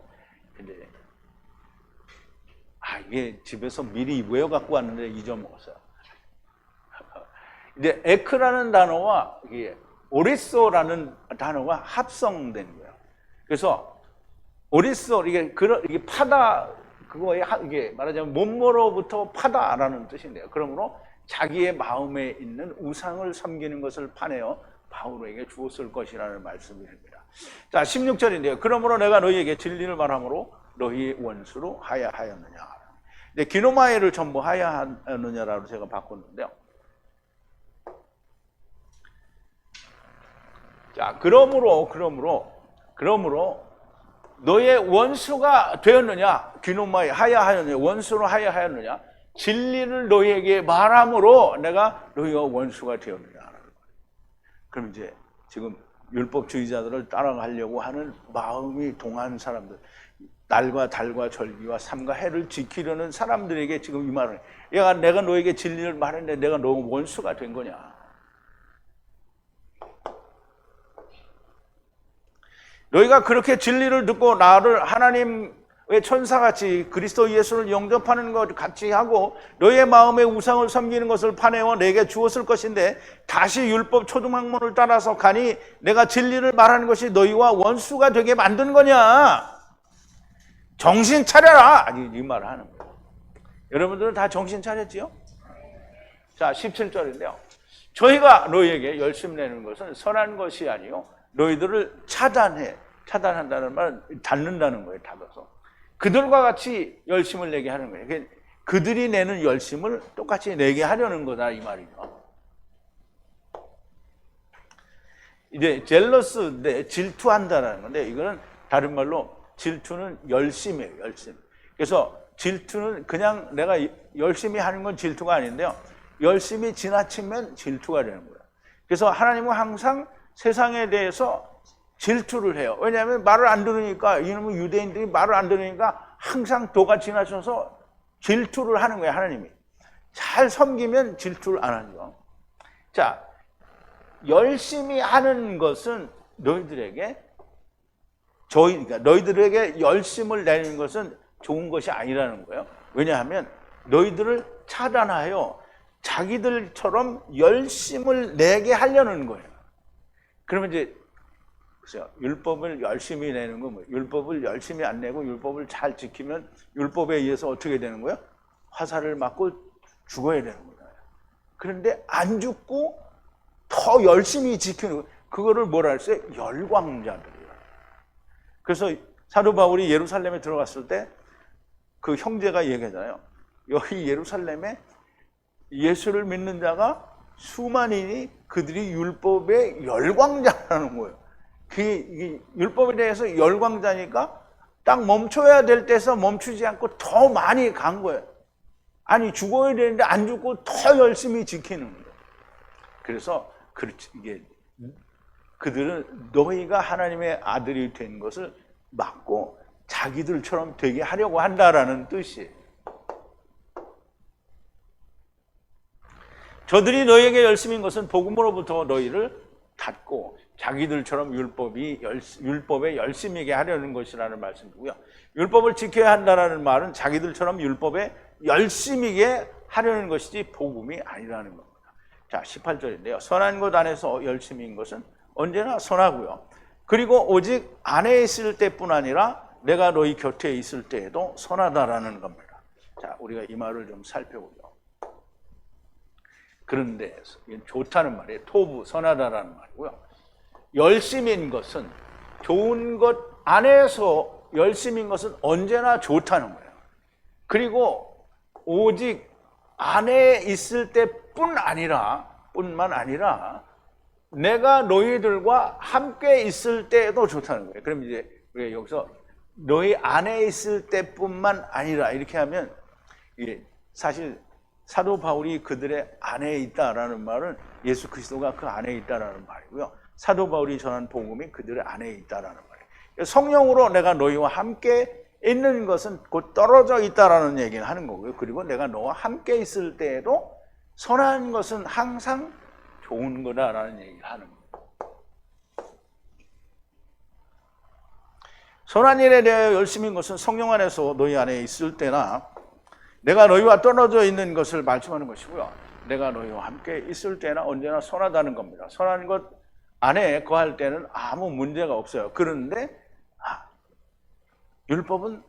근데 이게 집에서 미리 외워 갖고 왔는데 잊어먹었어요. 이제 에크라는 단어와 이게 오리쏘라는 단어가 합성된 거예요. 그래서 오리쏘, 이게 파다, 이게 말하자면 몸머로부터 파다라는 뜻인데요. 그러므로 자기의 마음에 있는 우상을 섬기는 것을 파내어 바울에게 주었을 것이라는 말씀입니다. 자, 16절인데요. 그러므로 내가 너희에게 진리를 말함으로 너희 원수로 하야하였느냐. 이제 기노마이를 전부 하야하느냐라고 제가 바꿨는데요. 자, 그러므로 너의 원수가 되었느냐? 기노마이 하야하였느냐? 원수로 하야하였느냐? 진리를 너희에게 말함으로 내가 너희가 원수가 되었느냐? 그럼 이제 지금 율법주의자들을 따라가려고 하는 마음이 동한 사람들, 날과 달과 절기와 삼과 해를 지키려는 사람들에게 지금 이 말을, 내가 너에게 진리를 말했는데 내가 너 원수가 된 거냐? 너희가 그렇게 진리를 듣고 나를 하나님의 천사같이 그리스도 예수를 영접하는 것 같이 하고 너희의 마음에 우상을 섬기는 것을 파내어 내게 주었을 것인데 다시 율법 초등학문을 따라서 가니 내가 진리를 말하는 것이 너희와 원수가 되게 만든 거냐? 정신 차려라! 이 말을 하는 거예요. 여러분들은 다 정신 차렸지요? 자, 17절인데요. 저희가 너희에게 열심 내는 것은 선한 것이 아니요 너희들을 차단한다는 말은 닫는다는 거예요. 닫아서 그들과 같이 열심을 내게 하는 거예요. 그들이 내는 열심을 똑같이 내게 하려는 거다 이 말이죠. 이제 젤러스인데 질투한다는 건데 이거는 다른 말로 질투는 열심이에요. 열심. 그래서 질투는 그냥 내가 열심히 하는 건 질투가 아닌데요. 열심히 지나치면 질투가 되는 거예요. 그래서 하나님은 항상 세상에 대해서 질투를 해요. 왜냐하면 말을 안 들으니까, 이놈의 유대인들이 말을 안 들으니까 항상 도가 지나쳐서 질투를 하는 거예요, 하나님이. 잘 섬기면 질투를 안 하죠. 자, 열심히 하는 것은 그러니까 너희들에게 열심을 내는 것은 좋은 것이 아니라는 거예요. 왜냐하면 너희들을 차단하여 자기들처럼 열심을 내게 하려는 거예요. 그러면 이제 율법을 열심히 내는 건 뭐예요? 율법을 열심히 안 내고 율법을 잘 지키면 율법에 의해서 어떻게 되는 거예요? 화살을 맞고 죽어야 되는 거예요. 그런데 안 죽고 더 열심히 지키는 거예요. 그거를 뭐라 했어요? 열광자들이에요. 그래서 사도 바울이 예루살렘에 들어갔을 때 그 형제가 얘기하잖아요. 여기 예루살렘에 예수를 믿는 자가 수만이니 그들이 율법의 열광자라는 거예요. 이 율법에 대해서 열광자니까 딱 멈춰야 될 때서 멈추지 않고 더 많이 간 거예요. 아니 죽어야 되는데 안 죽고 더 열심히 지키는 거예요. 그래서 이게 그들은 너희가 하나님의 아들이 된 것을 막고 자기들처럼 되게 하려고 한다라는 뜻이에요. 저들이 너희에게 열심인 것은 복음으로부터 너희를 닫고 자기들처럼 율법에 열심히게 하려는 것이라는 말씀이고요. 율법을 지켜야 한다는 말은 자기들처럼 율법에 열심히게 하려는 것이지 복음이 아니라는 겁니다. 자, 18절인데요. 선한 것 안에서 열심인 것은 언제나 선하고요. 그리고 오직 안에 있을 때뿐 아니라 내가 너희 곁에 있을 때에도 선하다라는 겁니다. 자, 우리가 이 말을 좀 살펴보죠. 그런데 좋다는 말이에요. 토부, 선하다라는 말이고요. 열심인 것은 좋은 것 안에서 열심인 것은 언제나 좋다는 거예요. 그리고 오직 안에 있을 때뿐만 아니라 내가 너희들과 함께 있을 때도 좋다는 거예요. 그럼 이제 우리가 여기서 너희 안에 있을 때뿐만 아니라 이렇게 하면 이게 사실 사도 바울이 그들의 안에 있다라는 말은 예수 그리스도가 그 안에 있다라는 말이고요. 사도 바울이 전한 복음이 그들의 안에 있다라는 말이에요. 성령으로 내가 너희와 함께 있는 것은 곧 떨어져 있다라는 얘기를 하는 거고요. 그리고 내가 너와 함께 있을 때에도 선한 것은 항상 좋은 거다라는 얘기를 하는 거예요. 선한 일에 대해 열심인 것은 성령 안에서 너희 안에 있을 때나 내가 너희와 떨어져 있는 것을 말씀하는 것이고요. 내가 너희와 함께 있을 때나 언제나 선하다는 겁니다. 선한 것 안에 거할 때는 아무 문제가 없어요. 그런데 율법은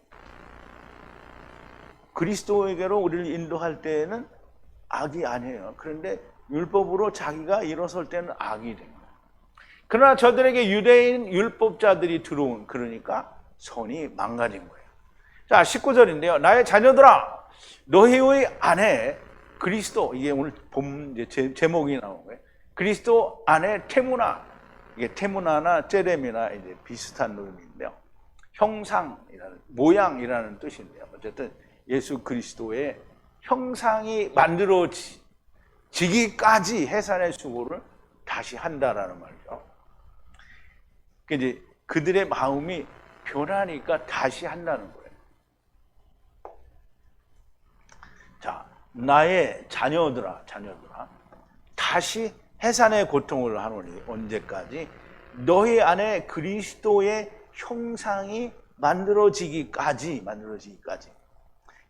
그리스도에게로 우리를 인도할 때에는 악이 아니에요. 그런데 율법으로 자기가 일어설 때는 악이 됩니다. 그러나 저들에게 유대인 율법자들이 들어온, 그러니까 선이 망가진 거예요. 자, 19절인데요. 나의 자녀들아, 너희의 안에 그리스도, 이게 오늘 본 제목이 나온 거예요. 그리스도 안에 테무나, 이게 테무나나 제렘이나 이제 비슷한 의미인데요. 형상이라는, 모양이라는 뜻인데요. 어쨌든 예수 그리스도의 형상이 만들어지기까지 해산의 수고를 다시 한다라는 말이죠. 이제 그들의 마음이 변하니까 다시 한다는 거예요. 자, 나의 자녀들아, 다시 해산의 고통을 하노니 언제까지? 너희 안에 그리스도의 형상이 만들어지기까지.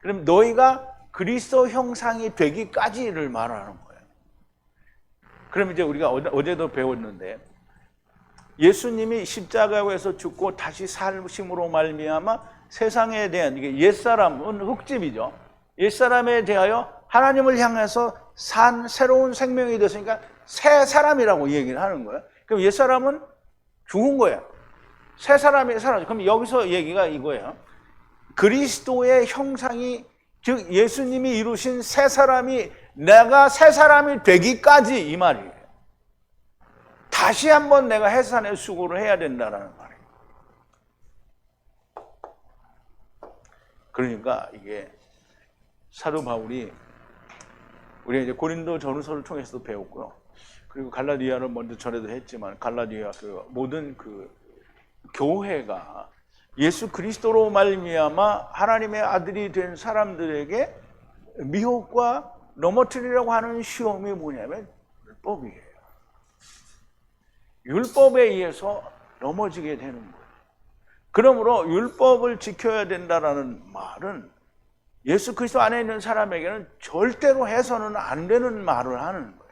그럼 너희가 그리스도 형상이 되기까지를 말하는 거예요. 그럼 이제 우리가 어제도 배웠는데, 예수님이 십자가에서 죽고 다시 살심으로 말미암아 세상에 대한, 이게 옛사람은 흙집이죠. 옛사람에 대하여 하나님을 향해서 산 새로운 생명이 됐으니까 새 사람이라고 얘기를 하는 거예요. 그럼 옛사람은 죽은 거예요. 새 사람이 살아죠. 그럼 여기서 얘기가 이거예요. 그리스도의 형상이, 즉 예수님이 이루신 새 사람이 내가 새 사람이 되기까지, 이 말이에요. 다시 한번 내가 해산의 수고를 해야 된다는 말이에요. 그러니까 이게 사도 바울이, 우리가 이제 고린도 전후서를 통해서도 배웠고요. 그리고 갈라디아를 먼저 전에도 했지만, 갈라디아 그 모든 그 교회가 예수 그리스도로 말미암아 하나님의 아들이 된 사람들에게 미혹과 넘어뜨리려고 하는 시험이 뭐냐면 율법이에요. 율법에 의해서 넘어지게 되는 거예요. 그러므로 율법을 지켜야 된다는 말은 예수 그리스도 안에 있는 사람에게는 절대로 해서는 안 되는 말을 하는 거예요.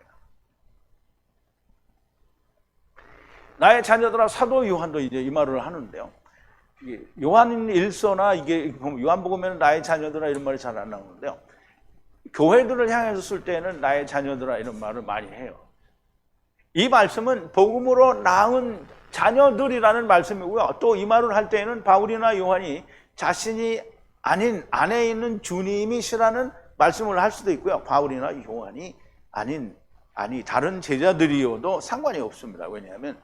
나의 자녀들아, 사도 요한도 이제 이 말을 하는데요. 요한 1서나 이게 요한복음에는 나의 자녀들아 이런 말이 잘 안 나오는데요. 교회들을 향해서 쓸 때는 나의 자녀들아 이런 말을 많이 해요. 이 말씀은 복음으로 낳은 자녀들이라는 말씀이고요. 또 이 말을 할 때에는 바울이나 요한이 자신이 아닌 안에 있는 주님이시라는 말씀을 할 수도 있고요. 바울이나 요한이 아니 다른 제자들이어도 상관이 없습니다. 왜냐하면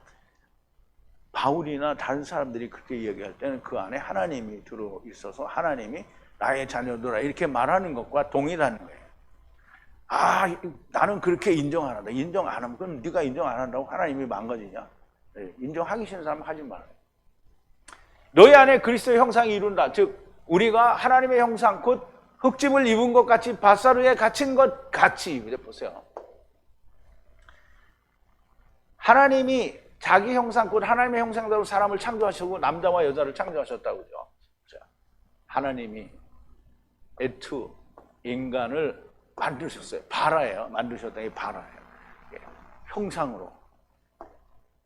바울이나 다른 사람들이 그렇게 얘기할 때는 그 안에 하나님이 들어 있어서 하나님이 나의 자녀들아 이렇게 말하는 것과 동일한 거예요. 나는 그렇게 인정 안 한다. 인정 안 하면 그럼 네가 인정 안 한다고 하나님이 망가지냐? 인정하기 싫은 사람은 하지 말아요. 너희 안에 그리스도의 형상이 이룬다. 즉 우리가 하나님의 형상 곧 흙집을 입은 것 같이 밧사르에 갇힌 것 같이. 보세요. 하나님이 자기 형상 곧 하나님의 형상대로 사람을 창조하시고 남자와 여자를 창조하셨다고 그러죠. 하나님이 에투 인간을 만드셨어요. 바라예요. 만드셨다. 이 바라예요. 형상으로.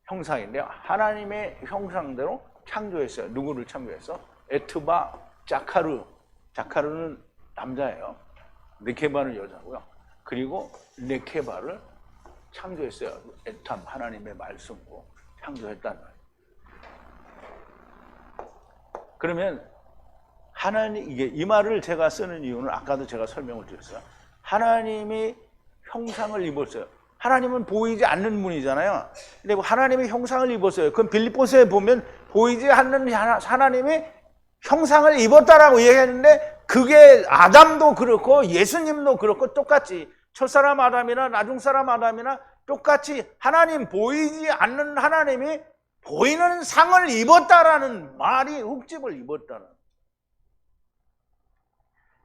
형상인데요. 하나님의 형상대로 창조했어요. 누구를 창조했어? 에트바 자카르. 자카르는 남자예요. 네케바는 여자고요. 그리고 네케바를 창조했어요. 에탐 하나님의 말씀으로 창조했다는 거예요. 그러면 하나님, 이게 이 말을 제가 쓰는 이유는 아까도 제가 설명을 드렸어요. 하나님이 형상을 입었어요. 하나님은 보이지 않는 분이잖아요. 근데 하나님이 형상을 입었어요. 그럼 빌립보서에 보면 보이지 않는 하나님이 형상을 입었다라고 얘기했는데 그게 아담도 그렇고 예수님도 그렇고 똑같이 첫사람 아담이나 나중사람 아담이나 똑같이 하나님, 보이지 않는 하나님이 보이는 상을 입었다라는 말이 흙집을 입었다는.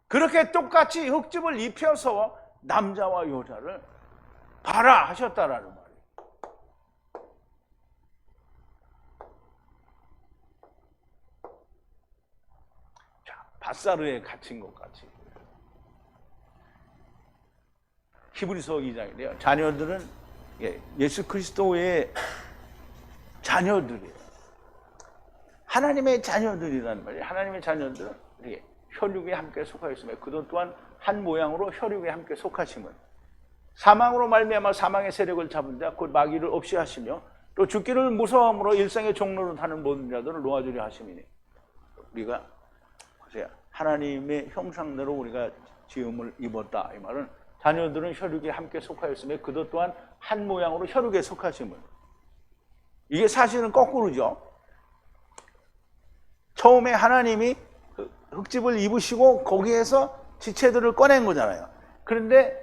그렇게 똑같이 흙집을 입혀서 남자와 여자를 봐라 하셨다라는 말이에요. 자, 밧사르에 갇힌 것 같이. 히브리서 2장인데요. 자녀들은 예수 그리스도의 자녀들이에요. 하나님의 자녀들이란 말이에요. 하나님의 자녀들은 이렇게 혈육에 함께 속하였으며 그도 또한 한 모양으로 혈육에 함께 속하심은 사망으로 말미암아 사망의 세력을 잡은 자 곧 마귀를 없이 하시며 또 죽기를 무서워함으로 일생의 종로를 타는 모든 자들을 놓아주려 하심이니 우리가 보세요. 하나님의 형상대로 우리가 지음을 입었다. 이 말은 자녀들은 혈육에 함께 속하였으며 그도 또한 한 모양으로 혈육에 속하심은 이게 사실은 거꾸로죠. 처음에 하나님이 흙집을 입으시고 거기에서 지체들을 꺼낸 거잖아요. 그런데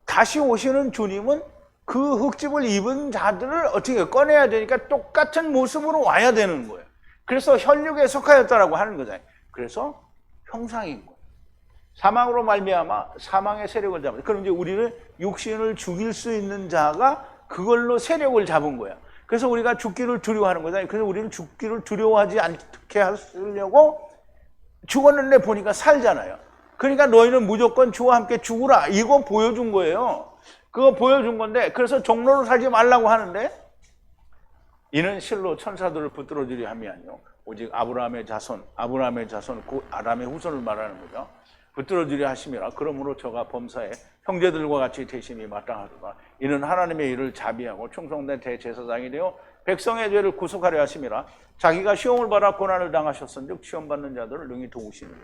다시 오시는 주님은 그 흙집을 입은 자들을 어떻게 꺼내야 되니까 똑같은 모습으로 와야 되는 거예요. 그래서 혈육에 속하였다라고 하는 거잖아요. 그래서 형상인 거예요. 사망으로 말미암아 사망의 세력을 잡은. 그럼 이제 우리를 육신을 죽일 수 있는 자가 그걸로 세력을 잡은 거야. 그래서 우리가 죽기를 두려워하는 거잖아요. 그래서 우리는 죽기를 두려워하지 않게 하려고 죽었는데 보니까 살잖아요. 그러니까 너희는 무조건 주와 함께 죽으라. 이거 보여준 거예요. 그거 보여준 건데 그래서 종로로 살지 말라고 하는데 이는 실로 천사들을 붙들어주려 함이 아니요 오직 아브라함의 자손 곧 아담의 후손을 말하는 거죠. 붙들어주려 하심이라. 그러므로 저가 범사에 형제들과 같이 대심이 마땅하도다. 이는 하나님의 일을 자비하고 충성된 대제사장이 되어 백성의 죄를 구속하려 하심이라. 자기가 시험을 받아 고난을 당하셨은즉 시험받는 자들을 능히 도우시느니라.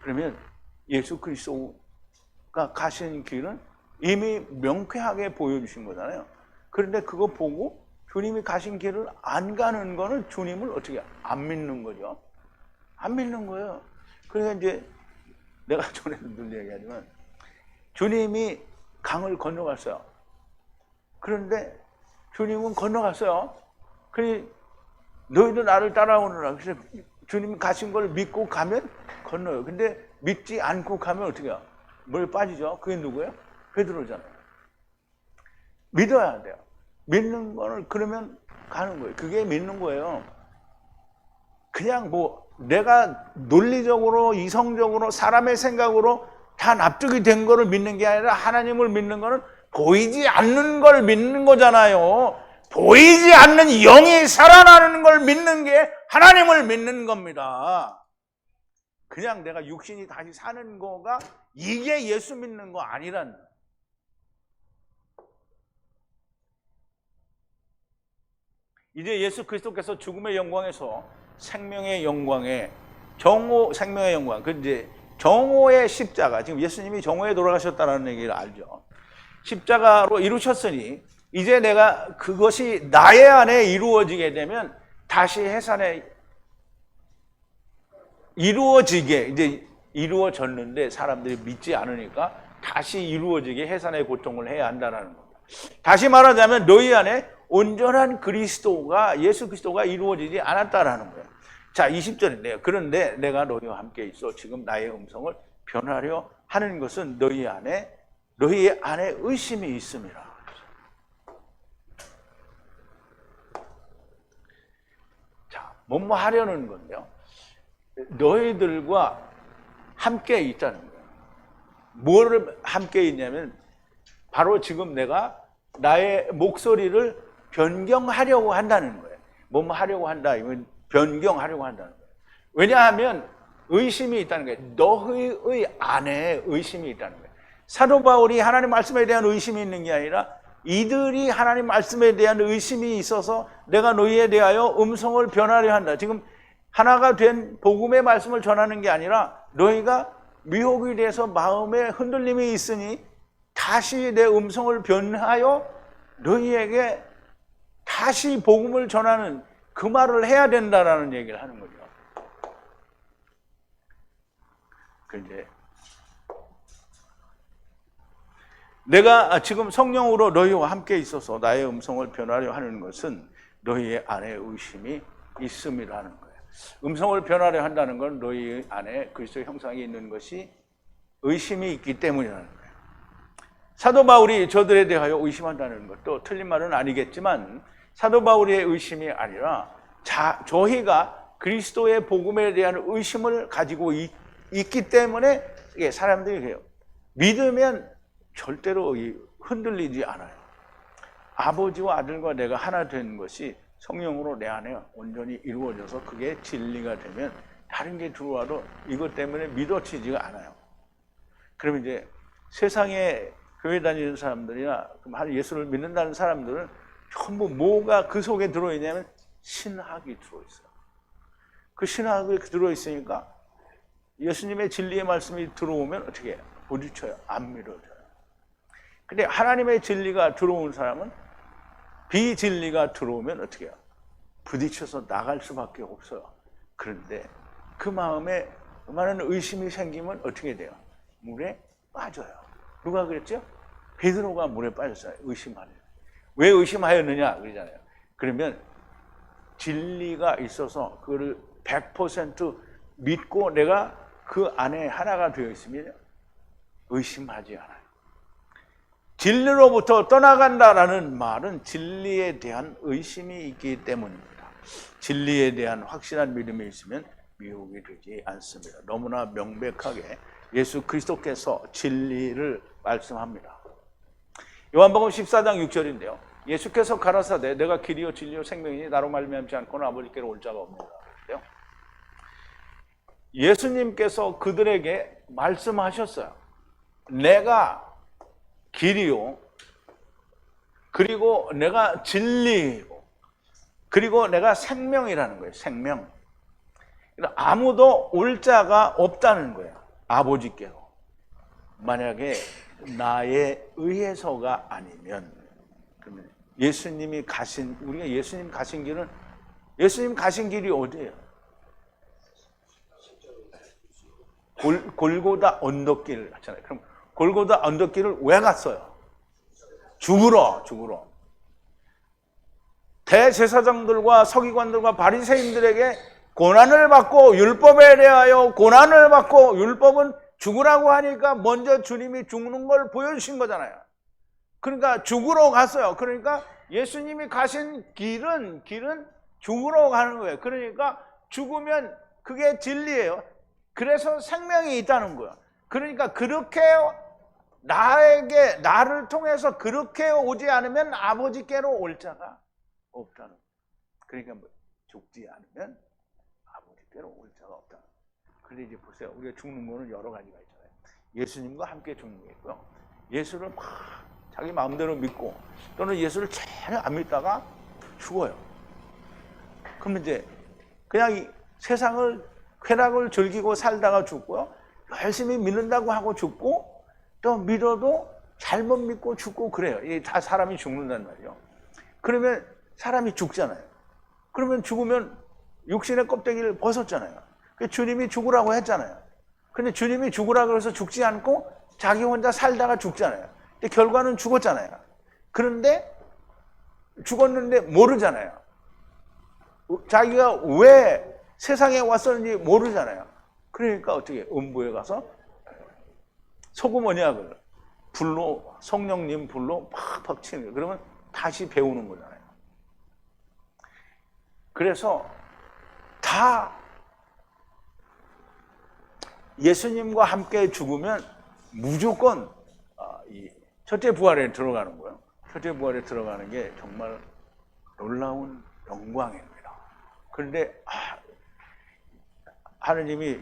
그러면 예수 그리스도가 가신 길은 이미 명쾌하게 보여주신 거잖아요. 그런데 그거 보고 주님이 가신 길을 안 가는 거는 주님을 어떻게 안 믿는 거죠. 안 믿는 거예요. 그러니까 이제 내가 전에도 늘 얘기하지만 주님이 강을 건너갔어요. 그런데 주님은 건너갔어요. 그러니 너희도 나를 따라오느라. 그래서 주님이 가신 걸 믿고 가면 건너요. 근데 믿지 않고 가면 어떻게 해요? 뭘 빠지죠? 그게 누구예요? 베드로잖아요. 믿어야 돼요. 믿는 거는 그러면 가는 거예요. 그게 믿는 거예요. 그냥 뭐 내가 논리적으로 이성적으로 사람의 생각으로 다 납득이 된 거를 믿는 게 아니라 하나님을 믿는 거는 보이지 않는 걸 믿는 거잖아요. 보이지 않는 영이 살아나는 걸 믿는 게 하나님을 믿는 겁니다. 그냥 내가 육신이 다시 사는 거가 이게 예수 믿는 거 아니란. 이제 예수 그리스도께서 죽음의 영광에서 생명의 영광에 생명의 영광, 그 이제 정오의 십자가, 지금 예수님이 정오에 돌아가셨다는 얘기를 알죠. 십자가로 이루셨으니 이제 내가 그것이 나의 안에 이루어지게 되면 다시 해산에 이루어지게 이제 이루어졌는데 사람들이 믿지 않으니까 다시 이루어지게 해산의 고통을 해야 한다는 겁니다. 다시 말하자면 너희 안에 온전한 그리스도가 예수 그리스도가 이루어지지 않았다라는 거예요. 자, 20절인데요. 그런데 내가 너희와 함께 있어 지금 나의 음성을 변하려 하는 것은 너희 안에 의심이 있음이라. 자, 뭐뭐 하려는 건데요. 너희들과 함께 있다는 거예요. 뭐를 함께 있냐면 바로 지금 내가 나의 목소리를 변경하려고 한다는 거예요. 뭐뭐 하려고 한다. 이건 변경하려고 한다는 거예요. 왜냐하면 의심이 있다는 거예요. 너희의 안에 의심이 있다는 거예요. 사도 바울이 하나님 말씀에 대한 의심이 있는 게 아니라 이들이 하나님 말씀에 대한 의심이 있어서 내가 너희에 대하여 음성을 변하려 한다. 지금 하나가 된 복음의 말씀을 전하는 게 아니라 너희가 미혹이 돼서 마음에 흔들림이 있으니 다시 내 음성을 변하여 너희에게 다시 복음을 전하는 그 말을 해야 된다라는 얘기를 하는 거죠. 그런데 내가 지금 성령으로 너희와 함께 있어서 나의 음성을 변하려 하는 것은 너희의 안에 의심이 있음이라는 거예요. 음성을 변하려 한다는 건 너희 안에 그리스도의 형상이 있는 것이 의심이 있기 때문이라는 거예요. 사도 바울이 저들에 대하여 의심한다는 것도 틀린 말은 아니겠지만 사도 바울의 의심이 아니라 저희가 그리스도의 복음에 대한 의심을 가지고 있기 때문에 사람들이 해요. 믿으면 절대로 흔들리지 않아요. 아버지와 아들과 내가 하나 된 것이 성령으로 내 안에 온전히 이루어져서 그게 진리가 되면 다른 게 들어와도 이것 때문에 믿어지지가 않아요. 그러면 이제 세상에 교회 다니는 사람들이나 예수를 믿는다는 사람들은 전부 뭐가 그 속에 들어있냐면 신학이 들어있어요. 그 신학이 들어있으니까 예수님의 진리의 말씀이 들어오면 어떻게 해요? 부딪혀요. 안 믿어져요. 근데 하나님의 진리가 들어온 사람은 비진리가 들어오면 어떻게 해요? 부딪혀서 나갈 수밖에 없어요. 그런데 그 마음에 많은 의심이 생기면 어떻게 돼요? 물에 빠져요. 누가 그랬죠? 베드로가 물에 빠졌어요. 의심하네. 왜 의심하였느냐? 그러잖아요. 그러면 진리가 있어서 그거를 100% 믿고 내가 그 안에 하나가 되어 있으면 의심하지 않아요. 진리로부터 떠나간다라는 말은 진리에 대한 의심이 있기 때문입니다. 진리에 대한 확실한 믿음이 있으면 미혹이 되지 않습니다. 너무나 명백하게 예수 그리스도께서 진리를 말씀합니다. 요한복음 14장 6절인데요. 예수께서 가라사대 내가 길이요 진리요 생명이니 나로 말미암지 않고는 아버지께로 올 자가 없느니라. 예수님께서 그들에게 말씀하셨어요. 내가 길이요, 그리고 내가 진리이고, 그리고 내가 생명이라는 거예요. 생명. 아무도 올 자가 없다는 거예요. 아버지께로. 만약에 나에 의해서가 아니면, 그러면 예수님이 가신, 우리가 예수님 가신 길은, 예수님 가신 길이 어디예요? 골고다 언덕길 갔잖아요. 그럼 골고다 언덕길을 왜 갔어요? 죽으러. 대제사장들과 서기관들과 바리새인들에게 고난을 받고 율법에 대하여 고난을 받고 율법은 죽으라고 하니까 먼저 주님이 죽는 걸 보여주신 거잖아요. 그러니까 죽으러 갔어요. 그러니까 예수님이 가신 길은 죽으러 가는 거예요. 그러니까 죽으면 그게 진리예요. 그래서 생명이 있다는 거예요. 그러니까 그렇게 나를 통해서 그렇게 오지 않으면 아버지께로 올 자가 없다는 거예요. 그러니까 죽지 않으면 아버지께로 올 자가 없다. 그런데 이제 보세요. 우리가 죽는 거는 여러 가지가 있잖아요. 예수님과 함께 죽는 게 있고요. 예수를 막 자기 마음대로 믿고 또는 예수를 전혀 안 믿다가 죽어요. 그러면 이제 그냥 이 세상을 쾌락을 즐기고 살다가 죽고요. 열심히 믿는다고 하고 죽고 또 믿어도 잘못 믿고 죽고 그래요. 이게 다 사람이 죽는단 말이에요. 그러면 사람이 죽잖아요. 그러면 죽으면 육신의 껍데기를 벗었잖아요. 주님이 죽으라고 했잖아요. 근데 주님이 죽으라고 해서 죽지 않고 자기 혼자 살다가 죽잖아요. 근데 결과는 죽었잖아요. 그런데 죽었는데 모르잖아요. 자기가 왜 세상에 왔었는지 모르잖아요. 그러니까 어떻게 음부에 가서 소금 언약을 불로 성령님 불로 팍팍 치는 거예요. 그러면 다시 배우는 거잖아요. 그래서 다 예수님과 함께 죽으면 무조건 이 첫째 부활에 들어가는 거예요. 첫째 부활에 들어가는 게 정말 놀라운 영광입니다. 그런데 하느님이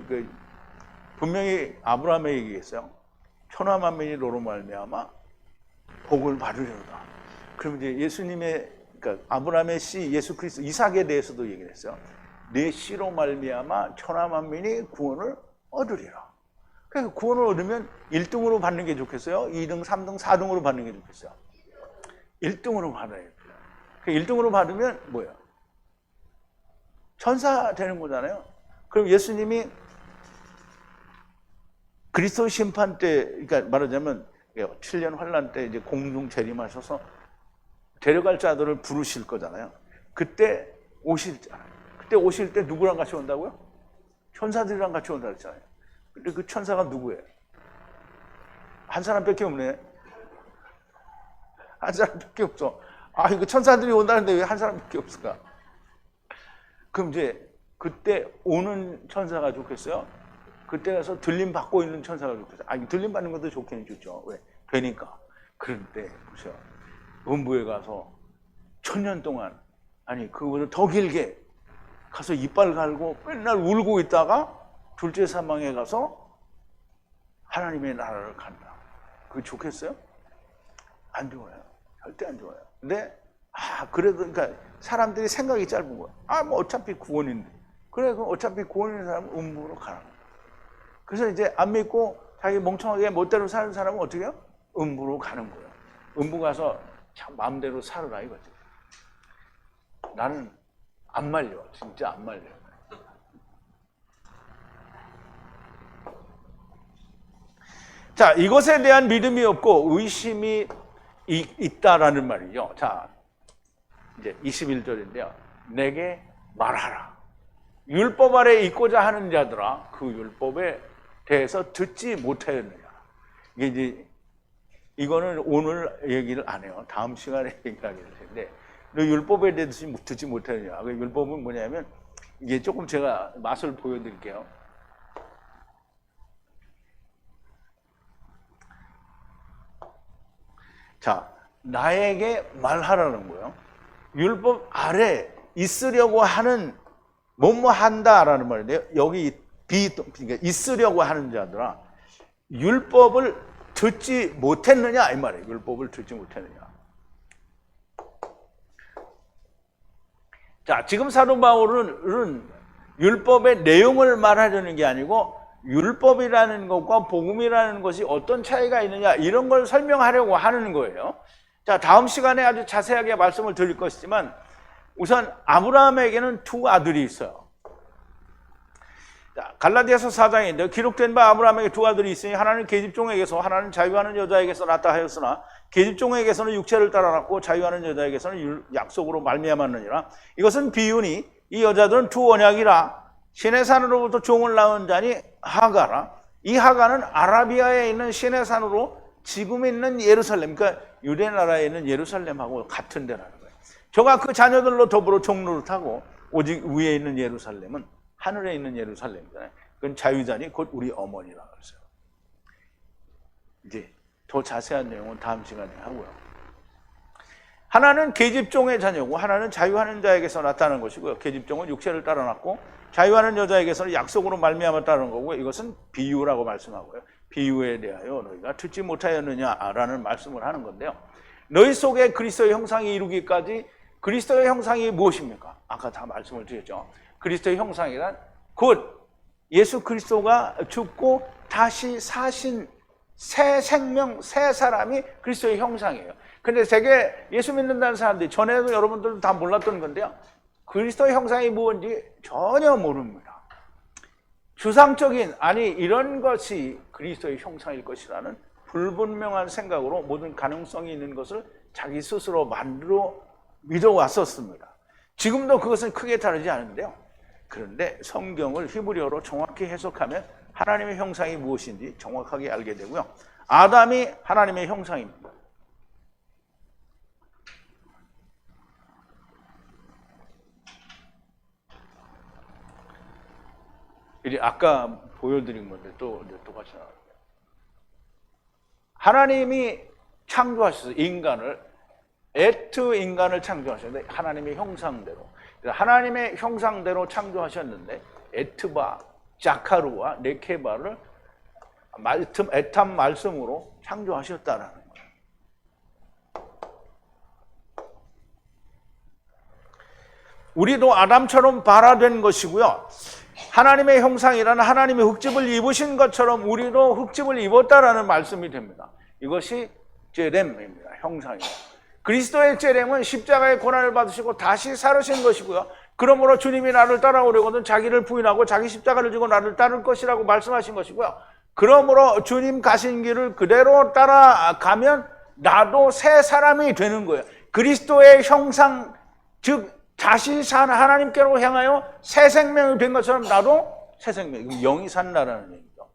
분명히 아브라함에게 얘기했어요. 천하만민이 너로 말미암아 복을 받으리로다. 그럼 이제 예수님의 그러니까 아브라함의 씨 예수 그리스도 이삭에 대해서도 얘기를 했어요. 내 씨로 말미암아 천하만민이 구원을 얻으리라. 그래서 구원을 얻으면 1등으로 받는 게 좋겠어요? 2등, 3등, 4등으로 받는 게 좋겠어요? 1등으로 받아야 돼요. 1등으로 받으면 뭐예요? 천사 되는 거잖아요. 그럼 예수님이 그리스도 심판 때, 그러니까 말하자면 7년 환란 때 이제 공중 재림하셔서 데려갈 자들을 부르실 거잖아요. 그때 오실잖아요. 그때 오실 때 누구랑 같이 온다고요? 천사들이랑 같이 온다고 했잖아요. 근데 그 천사가 누구예요? 한 사람밖에 없네. 한 사람밖에 없어. 이거 천사들이 온다는데 왜 한 사람밖에 없을까? 그럼 이제 그때 오는 천사가 좋겠어요? 그때 가서 들림 받고 있는 천사가 좋겠어요? 들림 받는 것도 좋긴 좋죠. 왜? 되니까. 그런데 보세요. 음부에 가서 1000년 동안 아니 그거보다 더 길게 가서 이빨 갈고 맨날 울고 있다가 둘째 사망에 가서 하나님의 나라를 간다. 그게 좋겠어요? 안 좋아요. 절대 안 좋아요. 근데 그래도 그러니까 사람들이 생각이 짧은 거야. 뭐 어차피 구원인데. 그래, 그럼 어차피 구원인 사람은 음부로 가라. 그래서 이제 안 믿고 자기 멍청하게 멋대로 사는 사람은 어떻게 해요? 음부로 가는 거예요. 음부 가서 참 마음대로 살아라 이거지. 나는 안 말려. 진짜 안 말려. 자, 이것에 대한 믿음이 없고 의심이 있다라는 말이죠. 자, 이제 21절인데요. 내게 말하라. 율법 아래 있고자 하는 자들아, 그 율법에 대해서 듣지 못하였느냐. 이게 이제 이거는 오늘 얘기를 안 해요. 다음 시간에 얘기하게 될 텐데, 너 율법에 대해서 듣지 못하느냐. 그 율법은 뭐냐면 이게 조금 제가 맛을 보여드릴게요. 자, 나에게 말하라는 거예요. 율법 아래 있으려고 하는 뭐뭐 한다라는 말인데요. 여기 그러니까 있으려고 하는 자들아, 율법을 듣지 못했느냐 이 말이에요. 율법을 듣지 못했느냐. 자, 지금 사도 바울은 율법의 내용을 말하려는 게 아니고 율법이라는 것과 복음이라는 것이 어떤 차이가 있느냐 이런 걸 설명하려고 하는 거예요. 자, 다음 시간에 아주 자세하게 말씀을 드릴 것이지만 우선 아브라함에게는 두 아들이 있어요. 자, 갈라디아서 4장인데 기록된 바 아브라함에게 두 아들이 있으니 하나는 계집종에게서 하나는 자유하는 여자에게서 낳다 하였으나 계집종에게서는 육체를 따라 낳고 자유하는 여자에게서는 약속으로 말미암았느니라. 이것은 비유니 이 여자들은 두 언약이라. 신의 산으로부터 종을 낳은 자니 하가라. 이 하가는 아라비아에 있는 신의 산으로 지금 있는 예루살렘, 그러니까 유대 나라에 있는 예루살렘하고 같은 데라는 거예요. 저가 그 자녀들로 더불어 종로를 타고 오직 위에 있는 예루살렘은 하늘에 있는 예루살렘이잖아요. 그건 자유자니 곧 우리 어머니라고 했어요. 이제 더 자세한 내용은 다음 시간에 하고요. 하나는 계집종의 자녀고 하나는 자유하는 자에게서 나타나는 것이고요. 계집종은 육체를 따라 낳고 자유하는 여자에게서는 약속으로 말미암았다는 거고요. 이것은 비유라고 말씀하고요. 비유에 대하여 너희가 듣지 못하였느냐라는 말씀을 하는 건데요. 너희 속에 그리스도의 형상이 이루기까지 그리스도의 형상이 무엇입니까? 아까 다 말씀을 드렸죠. 그리스도의 형상이란 곧 예수 그리스도가 죽고 다시 사신 새 생명, 새 사람이 그리스도의 형상이에요. 근데 되게 예수 믿는다는 사람들이 전에도 여러분들도 다 몰랐던 건데요. 그리스도의 형상이 무엇인지 전혀 모릅니다. 추상적인, 아니 이런 것이 그리스도의 형상일 것이라는 불분명한 생각으로 모든 가능성이 있는 것을 자기 스스로 만들어 믿어왔었습니다. 지금도 그것은 크게 다르지 않은데요. 그런데 성경을 히브리어로 정확히 해석하면 하나님의 형상이 무엇인지 정확하게 알게 되고요. 아담이 하나님의 형상입니다. 이제 아까 보여드린 건데 또 똑같이 나와요. 하나님이 창조하셔서 인간을 에트 인간을 창조하셨는데 하나님의 형상대로 하나님의 형상대로 창조하셨는데 에트바, 자카루와 네케바를 에탐 말씀으로 창조하셨다라는 거예요. 우리도 아담처럼 발화된 것이고요. 하나님의 형상이라는 하나님의 흙집을 입으신 것처럼 우리도 흙집을 입었다라는 말씀이 됩니다. 이것이 제렘입니다. 형상입니다. 그리스도의 제렘은 십자가의 고난을 받으시고 다시 살으신 것이고요. 그러므로 주님이 나를 따라오려거든 자기를 부인하고 자기 십자가를 지고 나를 따를 것이라고 말씀하신 것이고요. 그러므로 주님 가신 길을 그대로 따라가면 나도 새 사람이 되는 거예요. 그리스도의 형상, 즉 다시 산 하나님께로 향하여 새 생명이 된 것처럼 나도 새 생명, 영이 산다라는 얘기죠.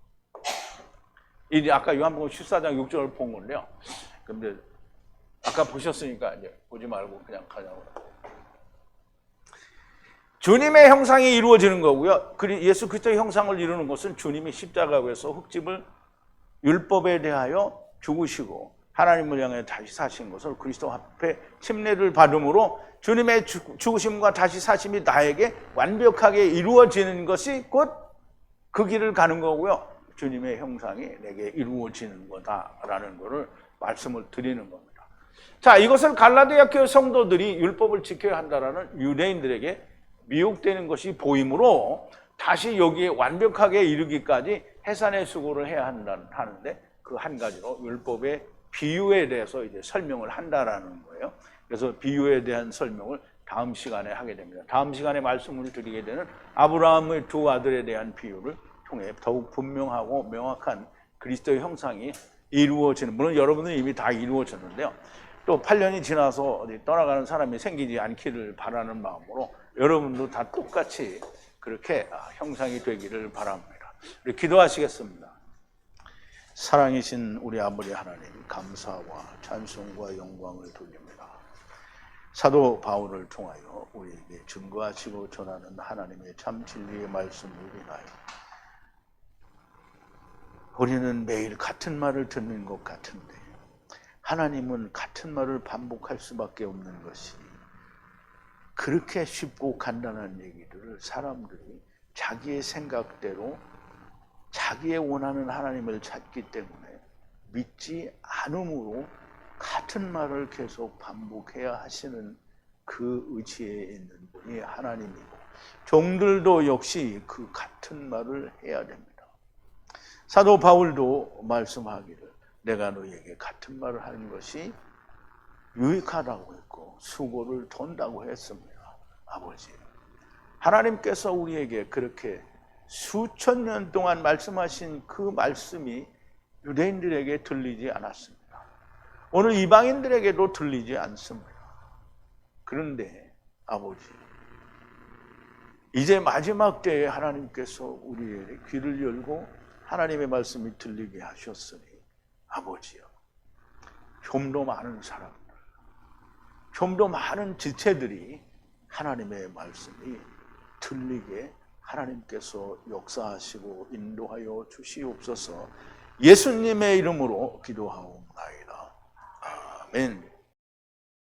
이제 아까 요한복음 14장 6절을 본 건데요. 근데 아까 보셨으니까 이제 보지 말고 그냥 가자고. 주님의 형상이 이루어지는 거고요. 예수 그리스도의 형상을 이루는 것은 주님이 십자가에서 흙집을 율법에 대하여 죽으시고 하나님을 향해 다시 사신 것을 그리스도 앞에 침례를 받음으로 주님의 죽으심과 다시 사심이 나에게 완벽하게 이루어지는 것이 곧 그 길을 가는 거고요. 주님의 형상이 내게 이루어지는 거다라는 것을 말씀을 드리는 겁니다. 자, 이것을 갈라디아 교회 성도들이 율법을 지켜야 한다라는 유대인들에게 미혹되는 것이 보이므로 다시 여기에 완벽하게 이르기까지 해산의 수고를 해야 하는데 그 한 가지로 율법의 비유에 대해서 이제 설명을 한다라는 거예요. 그래서 비유에 대한 설명을 다음 시간에 하게 됩니다. 다음 시간에 말씀을 드리게 되는 아브라함의 두 아들에 대한 비유를 통해 더욱 분명하고 명확한 그리스도의 형상이 이루어지는, 물론 여러분은 이미 다 이루어졌는데요. 또 8년이 지나서 어디 떠나가는 사람이 생기지 않기를 바라는 마음으로 여러분도 다 똑같이 그렇게 형상이 되기를 바랍니다. 우리 기도하시겠습니다. 사랑이신 우리 아버지 하나님, 감사와 찬송과 영광을 돌립니다. 사도 바울을 통하여 우리에게 증거하시고 전하는 하나님의 참 진리의 말씀을 인하여 우리는 매일 같은 말을 듣는 것 같은데 하나님은 같은 말을 반복할 수밖에 없는 것이 그렇게 쉽고 간단한 얘기들을 사람들이 자기의 생각대로 자기의 원하는 하나님을 찾기 때문에 믿지 않음으로 같은 말을 계속 반복해야 하시는 그 의지에 있는 분이 하나님이고 종들도 역시 그 같은 말을 해야 됩니다. 사도 바울도 말씀하기를 내가 너희에게 같은 말을 하는 것이 유익하다고 했고 수고를 돈다고 했습니다. 아버지, 하나님께서 우리에게 그렇게 수천 년 동안 말씀하신 그 말씀이 유대인들에게 들리지 않았습니다. 오늘 이방인들에게도 들리지 않습니다. 그런데 아버지, 이제 마지막 때에 하나님께서 우리의 귀를 열고 하나님의 말씀이 들리게 하셨으니 아버지요, 좀 더 많은 사람들, 좀 더 많은 지체들이 하나님의 말씀이 들리게 하나님께서 역사하시고 인도하여 주시옵소서. 예수님의 이름으로 기도하옵나이다. 아멘.